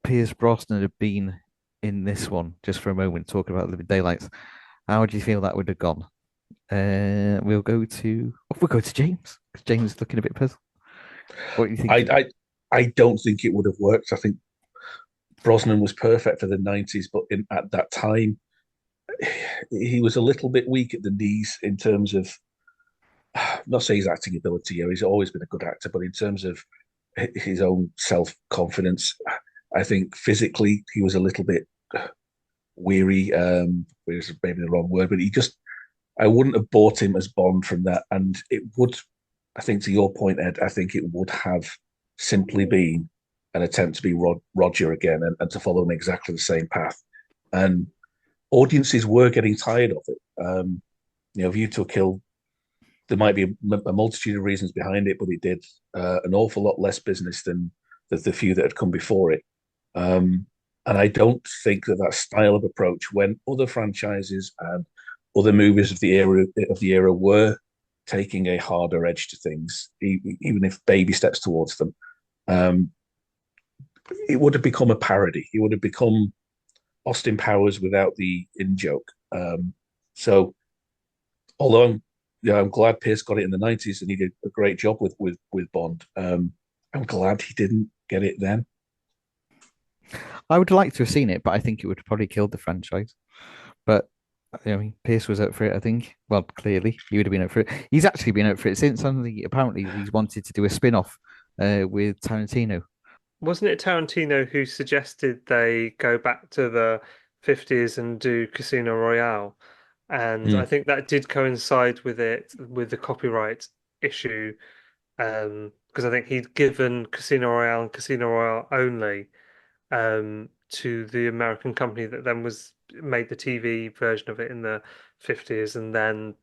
Pierce Brosnan had been in this one just for a moment, talking about Living Daylights, how would you feel that would have gone? We'll go to James, because James is looking a bit puzzled. What do you think? I don't think it would have worked. I think Brosnan was perfect for the 90s, but at that time, he was a little bit weak at the knees in terms of, not say his acting ability. He's always been a good actor, but in terms of his own self-confidence, I think physically he was a little bit weary. Is maybe the wrong word, but I wouldn't have bought him as Bond from that. And it would, I think, to your point, Ed, I think it would have simply been an attempt to be Roger again and to follow in exactly the same path. And audiences were getting tired of it. View to a Kill, there might be a multitude of reasons behind it, but it did an awful lot less business than the few that had come before it. And I don't think that style of approach, when other franchises and other movies of the era were taking a harder edge to things, even if baby steps towards them, it would have become a parody. It would have become Austin Powers without the in-joke. So, although I'm glad Pierce got it in the 90s and he did a great job with Bond, I'm glad he didn't get it then. I would like to have seen it, but I think it would have probably killed the franchise. But Pierce was up for it, I think. Well, clearly, he would have been up for it. He's actually been up for it since. Apparently, he's wanted to do a spin-off with Tarantino. Wasn't it Tarantino who suggested they go back to the 50s and do Casino Royale? And I think that did coincide with the copyright issue, because I think he'd given Casino Royale and Casino Royale only to the American company that then made the TV version of it in the 50s, and then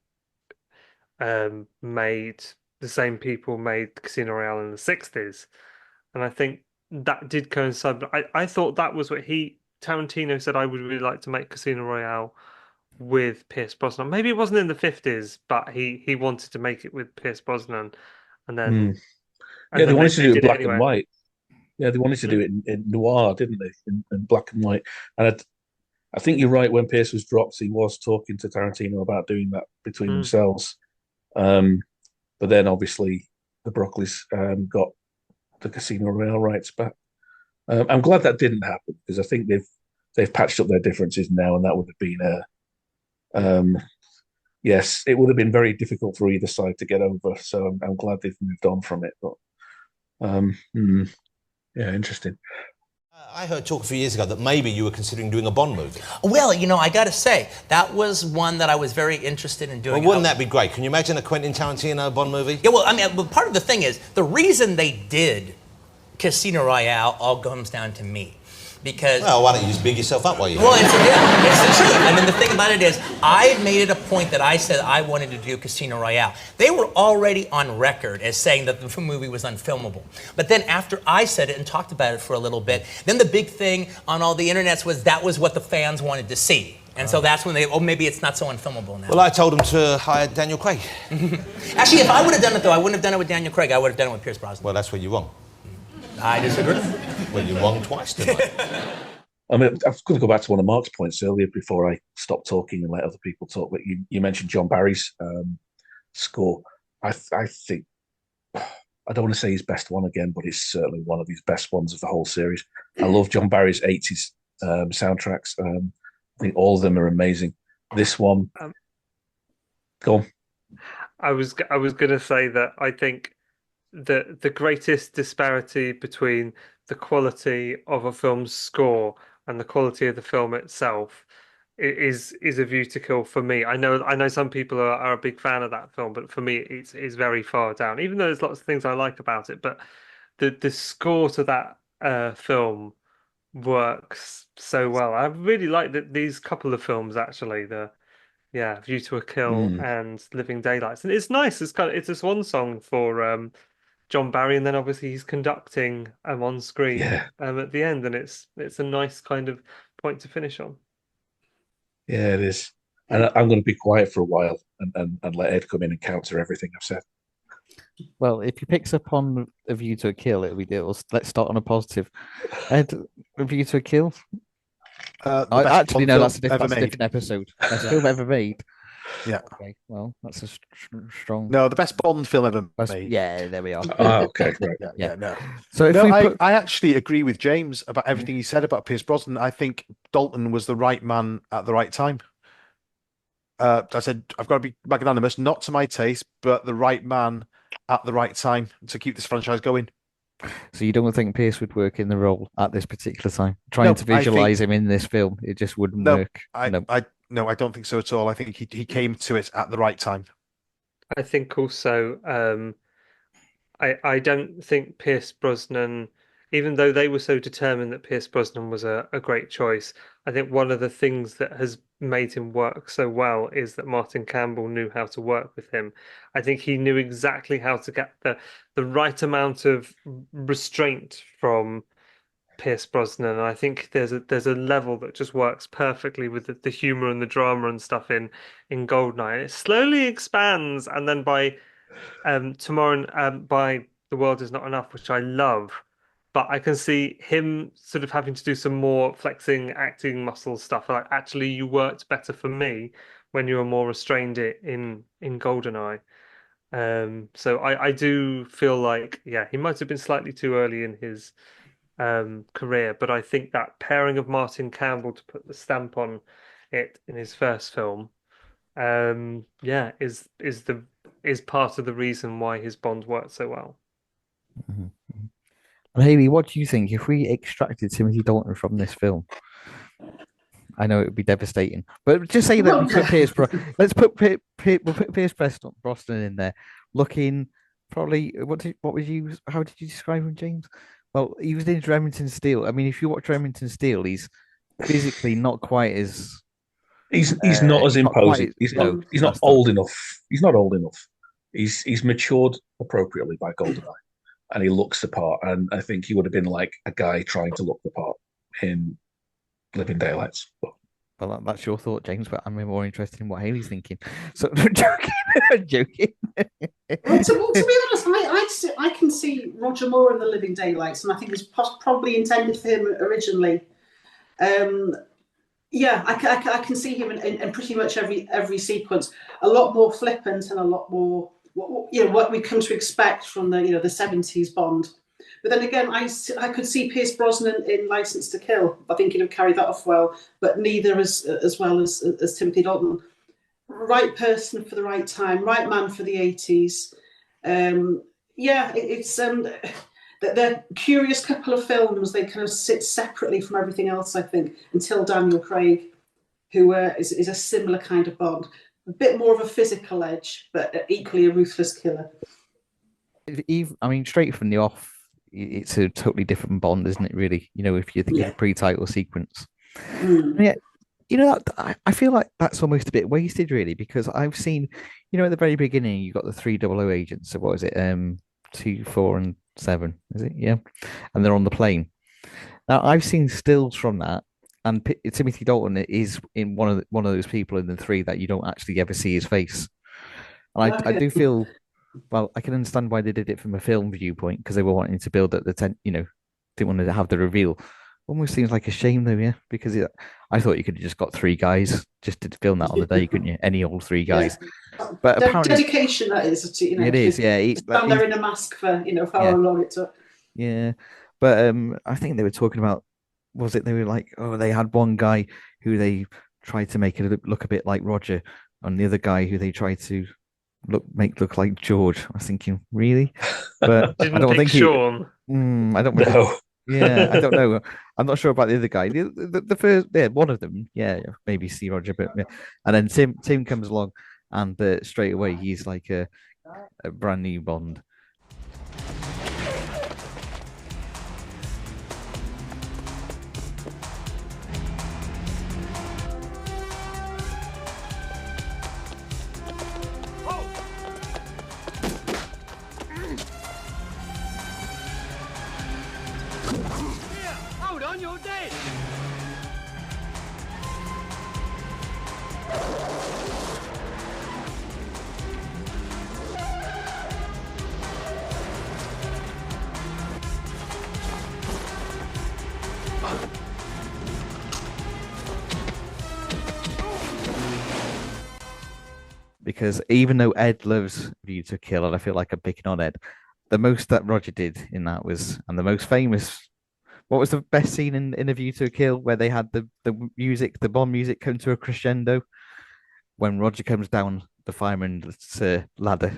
made the same people made Casino Royale in the 60s. And I think that did coincide, but I thought that was what Tarantino said, I would really like to make Casino Royale with Pierce Brosnan. Maybe it wasn't in the 50s, but he wanted to make it with Pierce Brosnan, and then they wanted to do it black anyway. and white. Yeah, they wanted to do it in noir, didn't they? In black and white. And I think you're right. When Pierce was dropped, he was talking to Tarantino about doing that between themselves. But then obviously the Broccoli's got the Casino Royale rights back. I'm glad that didn't happen, because I think they've patched up their differences now, and that would have been yes, it would have been very difficult for either side to get over. So I'm glad they've moved on from it. But yeah, interesting. I heard talk a few years ago that maybe you were considering doing a Bond movie. Well, I got to say, that was one that I was very interested in doing. Well, wouldn't that be great? Can you imagine a Quentin Tarantino Bond movie? Yeah, well, I mean, part of the thing is, the reason they did Casino Royale all comes down to me. Because, well, why don't you just big yourself up while you're Well, it's the truth. I mean, the thing about it is, I made it a point that I said I wanted to do Casino Royale. They were already on record as saying that the movie was unfilmable. But then after I said it and talked about it for a little bit, then the big thing on all the internets was that was what the fans wanted to see. And so that's when maybe it's not so unfilmable now. Well, I told them to hire Daniel Craig. Actually, if I would have done it, though, I wouldn't have done it with Daniel Craig. I would have done it with Pierce Brosnan. Well, that's where you're wrong. I disagree. Well, you're wrong twice tonight. I mean, I'm going to go back to one of Mark's points earlier before I stop talking and let other people talk. But you mentioned John Barry's score. I think I don't want to say his best one again, but it's certainly one of his best ones of the whole series. I love John Barry's 80s soundtracks. I think all of them are amazing. This one, go on. I was going to say that I think the greatest disparity between the quality of a film's score and the quality of the film itself is A View to Kill for me. I know some people are a big fan of that film, but for me it's very far down. Even though there's lots of things I like about it, but the score to that film works so well. I really like these couple of films actually. View to a Kill and Living Daylights, and it's nice. It's a swan song for John Barry, and then obviously he's conducting on screen at the end, and it's a nice kind of point to finish on. Yeah, it is. And I'm going to be quiet for a while and let Ed come in and counter everything I've said. Well, if he picks up on A View to a Kill, it'll be deal. Let's start on a positive. Ed, A View to a Kill. Actually, no, that's a different episode. Best film ever made. Yeah. Okay. Well, that's a strong. No, the best Bond film ever made. Yeah, there we are. Okay, right. Yeah, no. So if I actually agree with James about everything he said about Pierce Brosnan. I think Dalton was the right man at the right time. I said I've got to be magnanimous, not to my taste, but the right man at the right time to keep this franchise going. So you don't think Pierce would work in the role at this particular time? Trying to visualize him in this film, it just wouldn't work. No, I don't think so at all. I think he came to it at the right time. I think also, I don't think Pierce Brosnan, even though they were so determined that Pierce Brosnan was a great choice, I think one of the things that has made him work so well is that Martin Campbell knew how to work with him. I think he knew exactly how to get the right amount of restraint from Pierce Brosnan, and I think there's a level that just works perfectly with the humor and the drama and stuff in Goldeneye. It slowly expands, and then by tomorrow by The World Is Not Enough, which I love, but I can see him sort of having to do some more flexing acting muscle stuff. Like, actually, you worked better for me when you were more restrained in Goldeneye. So I do feel like, he might have been slightly too early in his career, but I think that pairing of Martin Campbell to put the stamp on it in his first film, is part of the reason why his Bond worked so well. Mm-hmm. And Hayley, what do you think if we extracted Timothy Dalton from this film? I know it would be devastating, but just say that we put let's put we'll put Pierce Brosnan in there, looking probably how did you describe him, James? Well, he was in Remington Steele. I mean, if you watch Remington Steele, he's physically not quite as he's not as imposing. He's not old enough. He's not old enough. He's matured appropriately by Goldeneye, and he looks the part. And I think he would have been like a guy trying to look the part in Living Daylights. Well, that's your thought, James, but I'm more interested in what Hayley's thinking. So, I'm joking. I'm joking. Well, to be honest, I can see Roger Moore in The Living Daylights, and I think it was probably intended for him originally. I can see him in pretty much every sequence. A lot more flippant and a lot more, what we come to expect from the 70s Bond. But then again, I could see Pierce Brosnan in License to Kill. I think he'd have carried that off well, but neither as well as Timothy Dalton. Right person for the right time, right man for the 80s. It's they're a curious couple of films. They kind of sit separately from everything else, I think, until Daniel Craig, who is a similar kind of Bond. A bit more of a physical edge, but equally a ruthless killer. I mean, straight from the off, it's a totally different Bond, isn't it, really? If you think of the pre-title sequence. Yeah, I feel like that's almost a bit wasted, really, because I've seen, at the very beginning, you got the 300 agents. So what is it? 2, 4, and 7, is it? Yeah. And they're on the plane. Now, I've seen stills from that, and Timothy Dalton is in one of those people in the three that you don't actually ever see his face. And I do feel, well, I can understand why they did it from a film viewpoint, because they were wanting to build up didn't want to have the reveal. Almost seems like a shame though, yeah, because I thought you could have just got three guys just to film that on the day, couldn't you? Any old three Yeah. guys. But apparently Dedication that is, it is, yeah. to stand there in a mask for, for yeah, how long it took. yeah. But I think they were talking about, was it they were like, oh, they had one guy who they tried to make it look a bit like Roger, and the other guy who they tried to make look like George. I was thinking, really? But I Didn't don't pick think Sean. I don't remember. No. Yeah, I don't know. I'm not sure about the other guy. The first, yeah, one of them, yeah, maybe see Roger, but yeah. And then Tim comes along, and straight away he's like a brand new Bond. Hold on, you're dead! Because even though Ed loves View to Kill, and I feel like I'm picking on Ed, the most that Roger did in that was, and the most famous, what was the best scene in A View to a Kill where they had the music, the Bond music come to a crescendo when Roger comes down the fireman's ladder.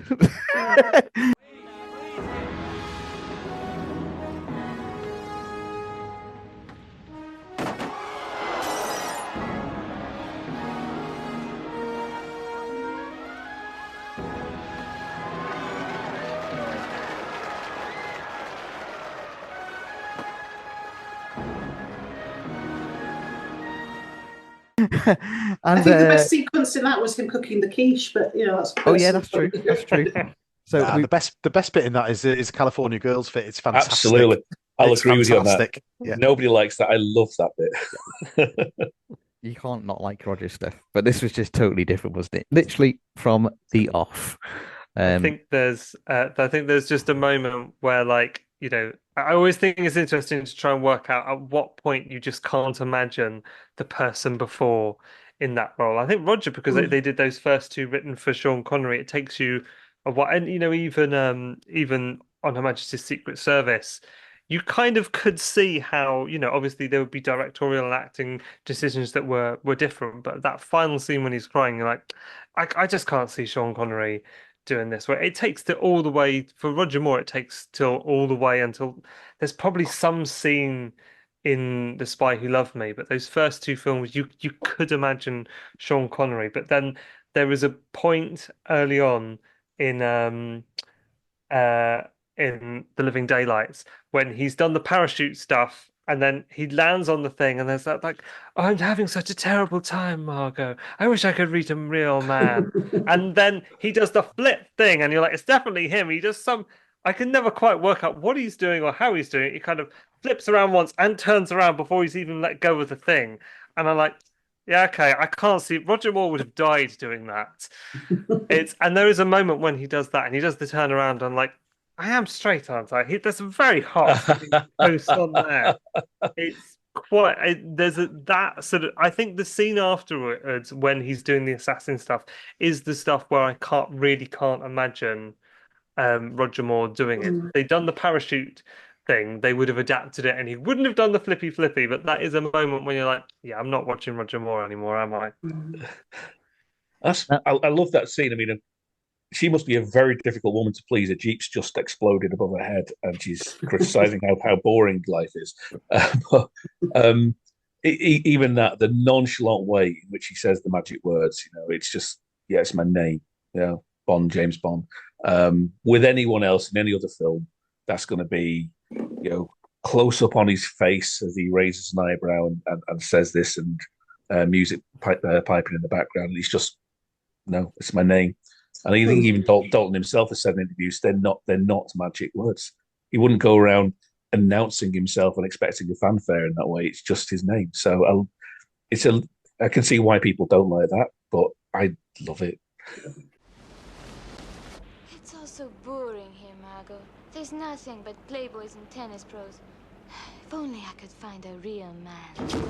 And I think the best sequence in that was him cooking the quiche, but that's oh yeah, that's true. That's true. So the best bit in that is California Girls fit. It's fantastic. Absolutely. I'll agree with you on that. Yeah. Nobody likes that. I love that bit. You can't not like Roger stuff, but this was just totally different, wasn't it? Literally from the off. I think there's just a moment where, like, I always think it's interesting to try and work out at what point you just can't imagine the person before in that role. I think Roger, because they did those first two written for Sean Connery, it takes you a while, and even on Her Majesty's Secret Service, you kind of could see how, obviously there would be directorial and acting decisions that were different, but that final scene when he's crying, you're like, I just can't see Sean Connery doing this. Where it takes to all the way for Roger Moore, it takes till all the way until there's probably some scene in The Spy Who Loved Me, but those first two films, you could imagine Sean Connery, but then there was a point early on in uh in The Living Daylights when he's done the parachute stuff and then he lands on the thing and there's that like, oh, I'm having such a terrible time, Margot. I wish I could read a real man. And then he does the flip thing and you're like, it's definitely him. He does I can never quite work out what he's doing or how he's doing it. He kind of flips around once and turns around before he's even let go of the thing. And I'm like, yeah, okay, I can't see. Roger Moore would have died doing that. And there is a moment when he does that and he does the turnaround and like, I am straight, aren't I? There's a very hot post on there. It's there's that sort of. I think the scene afterwards when he's doing the assassin stuff is the stuff where I can't imagine Roger Moore doing it. If they'd done the parachute thing, they would have adapted it, and he wouldn't have done the flippy. But that is a moment when you're like, yeah, I'm not watching Roger Moore anymore, am I? I love that scene. I mean, she must be a very difficult woman to please. A jeep's just exploded above her head, and she's criticizing how boring life is. Even that, the nonchalant way in which he says the magic words, it's just, yeah, it's my name, Bond, James Bond. With anyone else in any other film, that's going to be, close up on his face as he raises an eyebrow and says this, and music piping in the background. And he's just, no, it's my name. And I think even Dalton himself has said in interviews, they're not magic words. He wouldn't go around announcing himself and expecting a fanfare in that way. It's just his name. So I can see why people don't like that, but I love it. It's all so boring here, Margot. There's nothing but playboys and tennis pros. If only I could find a real man.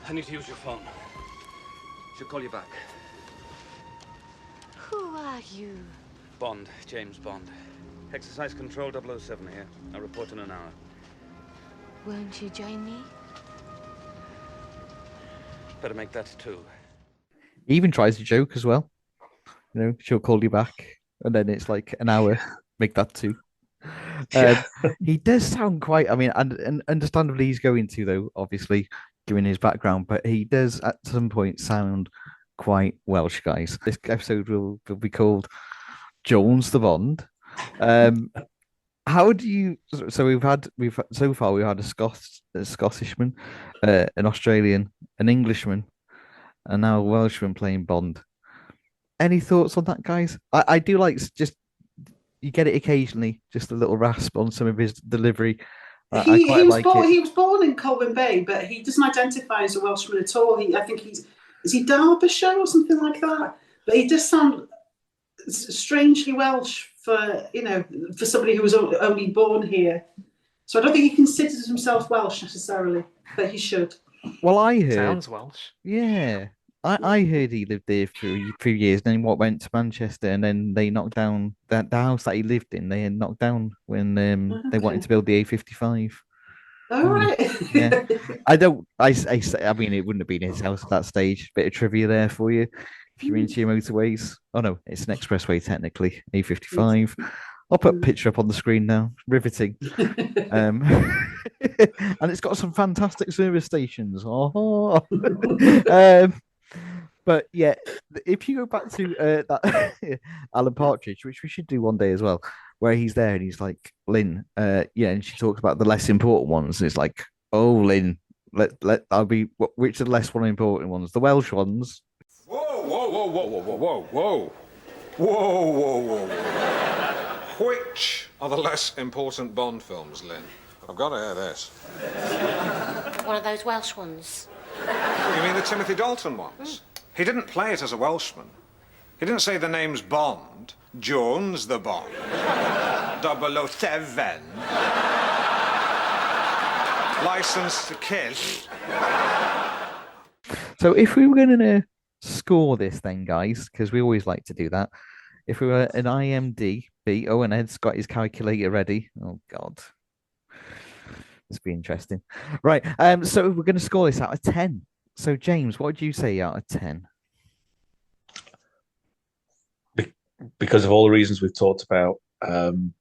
I need to use your phone. She'll call you back. Who are you? Bond, James Bond. Exercise Control 007 here. I'll report in an hour. Won't you join me? Better make that two. He even tries to joke as well. She'll call you back, and then it's like an hour. Make that two. He does sound quite. I mean, and understandably, he's going to though. Obviously, given his background, but he does at some point sound quite Welsh, guys. This episode will be called Jones the Bond. How do you? So we've had so far we've had a Scottishman, an Australian, an Englishman, and now a Welshman playing Bond. Any thoughts on that, guys? I do like just you get it occasionally, just a little rasp on some of his delivery. I quite was like born. it. He was born in Colwyn Bay, but he doesn't identify as a Welshman at all. I think is he Derbyshire or something like that. But he does sound strangely Welsh for for somebody who was only born here. So I don't think he considers himself Welsh necessarily, but he should. Well, I heard Sounds Welsh. Yeah, I heard he lived there for a few years. Then went to Manchester, and then they knocked down the house that he lived in. They had knocked down when they wanted to build the A55. All right. Yeah, I don't. I mean, it wouldn't have been his house at that stage. Bit of trivia there for you. If you're into your motorways, oh no, it's an expressway technically. A55. I'll put a picture up on the screen now. Riveting. And it's got some fantastic service stations. Oh. But yeah, if you go back to that Alan Partridge, which we should do one day as well, where he's there and he's like, Lynn, yeah, and she talks about the less important ones. And it's like, oh, Lynn, I'll be which are the less important ones? The Welsh ones. Whoa, whoa, whoa, whoa, whoa, whoa, whoa, whoa, whoa, whoa, whoa. Which are the less important Bond films, Lynn? I've got to hear this. One of those Welsh ones. You mean the Timothy Dalton ones? He didn't play it as a Welshman. He didn't say the name's Bond. Jones the Bond. 007. License to Kill. So if we were going to score this then, guys, because we always like to do that, if we were an IMDb, and Ed's got his calculator ready. Oh, God. This will be interesting. Right. So we're going to score this out of 10. So, James, what would you say out of 10? Because of all the reasons we've talked about, and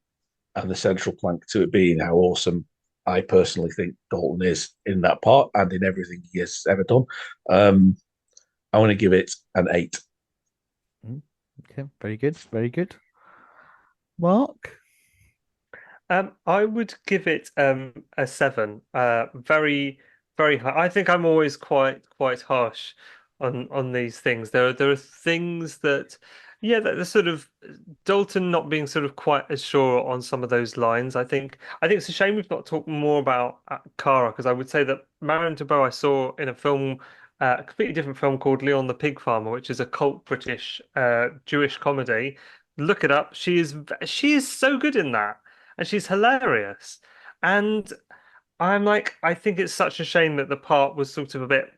the central plank to it being how awesome I personally think Dalton is in that part and in everything he has ever done, I want to give it an 8. Okay, very good, very good. Mark? I would give it a 7. Very, very high. I think I'm always quite harsh on these things. There are things that, yeah, that the sort of Dalton not being sort of quite as sure on some of those lines. I think it's a shame we've not talked more about Cara, because I would say that Marion Tabo I saw in a film, a completely different film called Leon the Pig Farmer, which is a cult British Jewish comedy. Look it up. She is so good in that, and she's hilarious. And I'm like, I think it's such a shame that the part was sort of a bit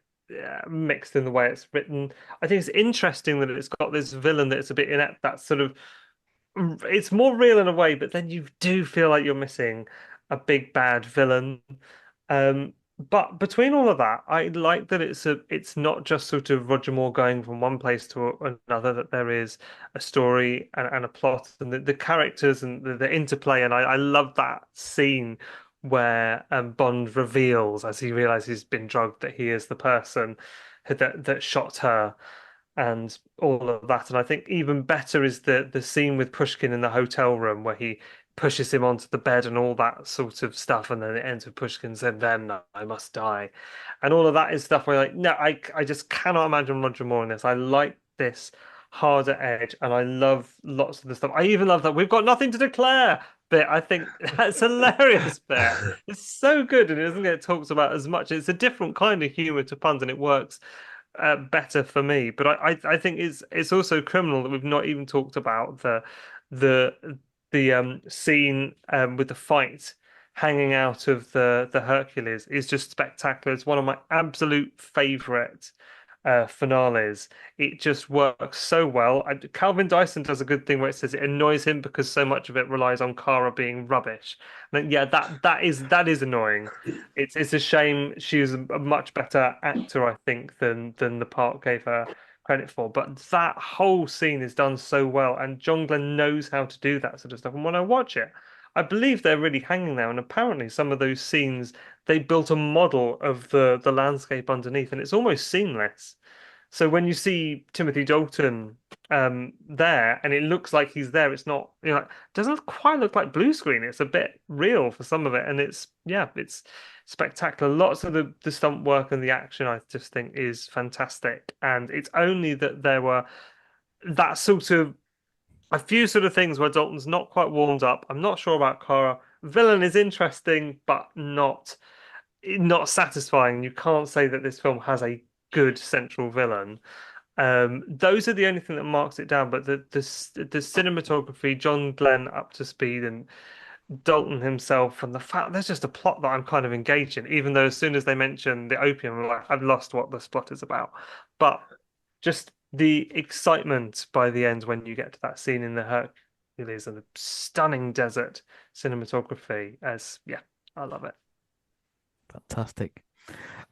mixed in the way it's written. I think it's interesting that it's got this villain that's a bit inept. That's sort of, it's more real in a way, but then you do feel like you're missing a big bad villain. But between all of that, I like that it's not just sort of Roger Moore going from one place to another, that there is a story and a plot and the characters and the interplay. And I love that scene where Bond reveals, as he realizes he's been drugged, that he is the person that shot her and all of that. And I think even better is the scene with Pushkin in the hotel room where he pushes him onto the bed and all that sort of stuff, and then it ends with Pushkin saying, "Then I must die," and all of that is stuff where like, no, I just cannot imagine Roger Moore in this. I like this harder edge, and I love lots of the stuff. I even love that we've got nothing to declare bit. I think that's hilarious bit. It's so good, and it doesn't get talked about as much. It's a different kind of humor to puns, and it works better for me. But I think it's also criminal that we've not even talked about the scene with the fight hanging out of the Hercules is just spectacular. It's one of my absolute favorite finales. It just works so well. Calvin Dyson does a good thing where it says it annoys him because so much of it relies on Cara being rubbish. And yeah, that is annoying. It's a shame she was a much better actor, I think, than the part gave her credit for. But that whole scene is done so well, and John Glenn knows how to do that sort of stuff. And when I watch it, I believe they're really hanging there. And apparently, some of those scenes they built a model of the landscape underneath, and it's almost seamless. So when you see Timothy Dalton there, and it looks like he's there, it's not, it doesn't quite look like blue screen. It's a bit real for some of it, and it's spectacular. Lots of the stunt work and the action, I just think, is fantastic. And it's only that there were that sort of a few sort of things where Dalton's not quite warmed up. I'm not sure about Cara. Villain is interesting, but not satisfying. You can't say that this film has a good central villain. Those are the only thing that marks it down. But the cinematography, John Glenn up to speed, and Dalton himself, and the fact there's just a plot that I'm kind of engaged in, even though as soon as they mention the opium, I'm like, I've lost what this plot is about. But just the excitement by the end when you get to that scene in the Hercules and the stunning desert cinematography, I love it. Fantastic.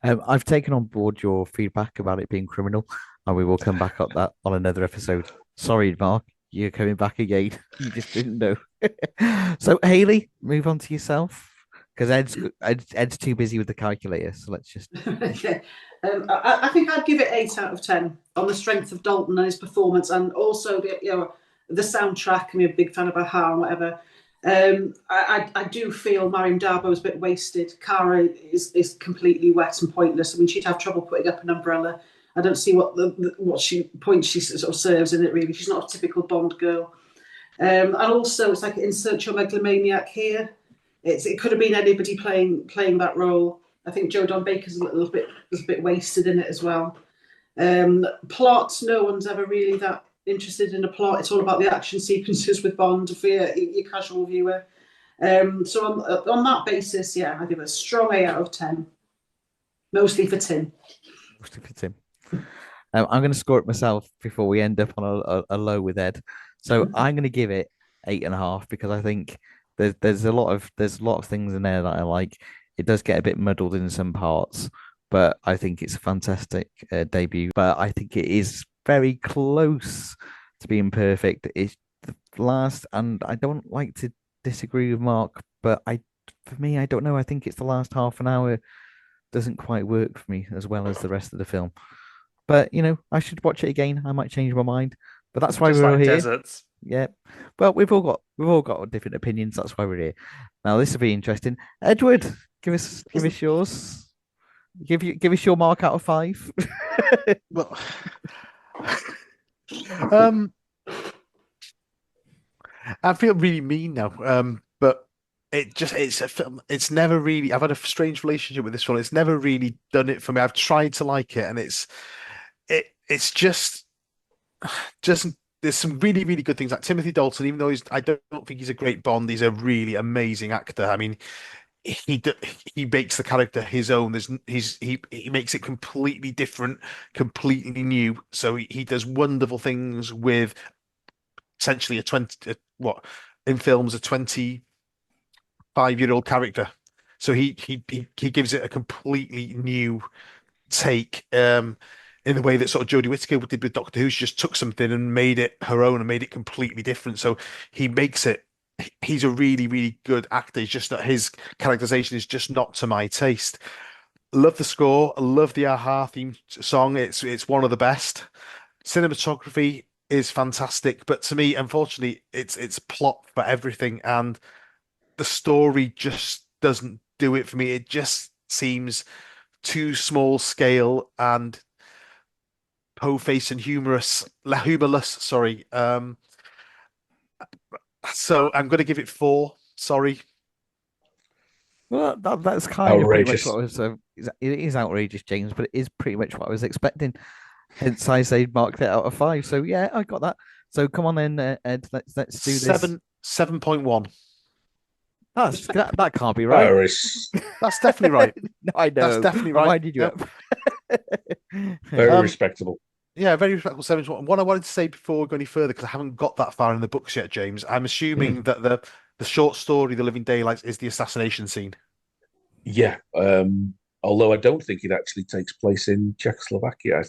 I've taken on board your feedback about it being criminal, and we will come back up that on another episode. Sorry, Mark, you're coming back again. You just didn't know. So, Hayley, move on to yourself because Ed's too busy with the calculator. So let's just. Okay. I think I'd give it 8 out of 10 on the strength of Dalton and his performance, and also the soundtrack. I'm a big fan of Aha and whatever. I do feel Marion Darbo's a bit wasted. Cara is completely wet and pointless. I mean, she'd have trouble putting up an umbrella. I don't see what point she sort of serves in it, really. She's not a typical Bond girl. And also, it's like insert your megalomaniac here. It could have been anybody playing that role. I think Joe Don Baker's a little bit wasted in it as well. Plot, no one's ever really that interested in a plot. It's all about the action sequences with Bond for your casual viewer. So on that basis, yeah, I give it a strong 8 out of 10. Mostly for Tim. Mostly for Tim. I'm going to score it myself before we end up on a low with Ed. So I'm going to give it 8.5 because I think there's a lot of things in there that I like. It does get a bit muddled in some parts, but I think it's a fantastic debut. But I think it is very close to being perfect. It's the last, and I don't like to disagree with Mark, but for me, I don't know. I think it's the last half an hour doesn't quite work for me as well as the rest of the film. But I should watch it again. I might change my mind. But that's why we're all here. Deserts. Yeah. Well, we've all got different opinions. That's why we're here. Now this will be interesting. Edward, give us yours. Give us your mark out of 5. Well, I feel really mean now. But it's a film. It's never really. I've had a strange relationship with this film. It's never really done it for me. I've tried to like it, and it's just there's some really, really good things like Timothy Dalton, even though I don't think he's a great Bond, he's a really amazing actor. I mean, he makes the character his own. He makes it completely different, completely new. So he does wonderful things with essentially in films a 25-year-old character. So he gives it a completely new take. In the way that sort of Jodie Whittaker did with Doctor Who, she just took something and made it her own and made it completely different. So he makes it. He's a really, really good actor. It's just that his characterization is just not to my taste. Love the score. I love the Aha theme song. It's one of the best. Cinematography is fantastic, but to me, unfortunately, it's plot for everything, and the story just doesn't do it for me. It just seems too small scale and po-faced and humorless. Sorry. So I'm going to give it 4. Sorry. Well, that's kind of pretty much Outrageous. what I was. It is outrageous, James, but it is pretty much what I was expecting. Hence, I say marked it out of 5. So yeah, I got that. So come on then, Ed. Let's do this. 7.1. That can't be right. That's definitely right. No, I know. That's definitely I right. winded you Yep. up. Very respectable. Yeah, very respectable 7.1. What I wanted to say before we go any further, because I haven't got that far in the books yet, James. I'm assuming that the short story, The Living Daylights, is the assassination scene. Yeah. Although I don't think it actually takes place in Czechoslovakia. I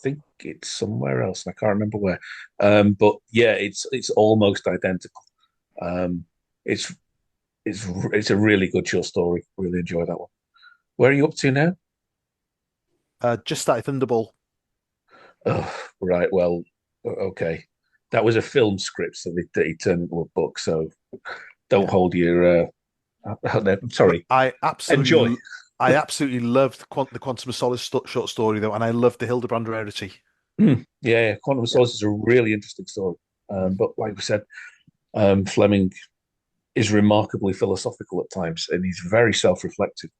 think it's somewhere else, and I can't remember where. But yeah, it's almost identical. It's a really good short story. Really enjoy that one. Where are you up to now? Just started Thunderball. Oh, right. Well, okay. That was a film script, so they turned into a book. So don't hold your. Sorry. I Enjoy. absolutely loved the Quantum of Solace short story though, and I loved the Hildebrand Rarity. Yeah, Quantum of Solace is a really interesting story. But like we said, Fleming is remarkably philosophical at times, and he's very self-reflective.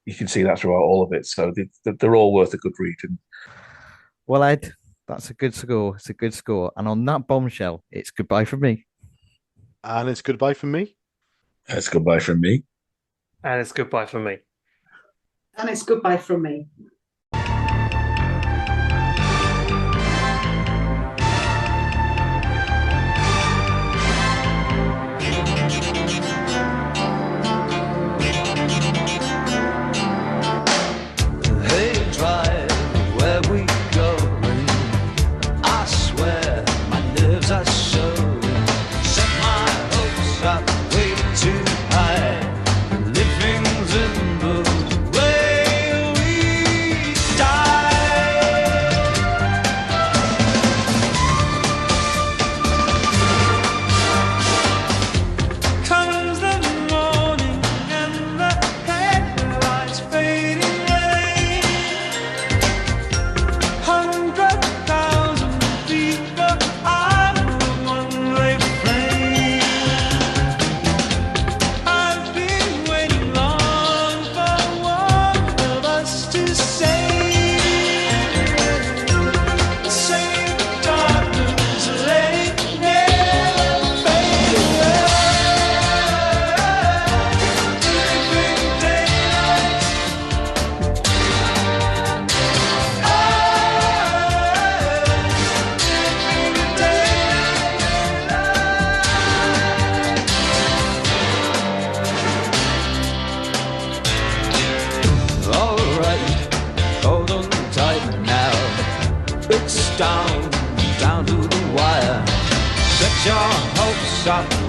You can see that throughout all of it. So they're all worth a good read. Well, Ed, that's a good score. It's a good score. And on that bombshell, it's goodbye from me. And it's goodbye from me. It's goodbye from me. And it's goodbye from me. And it's goodbye from me. Down to the wire. Set your hopes up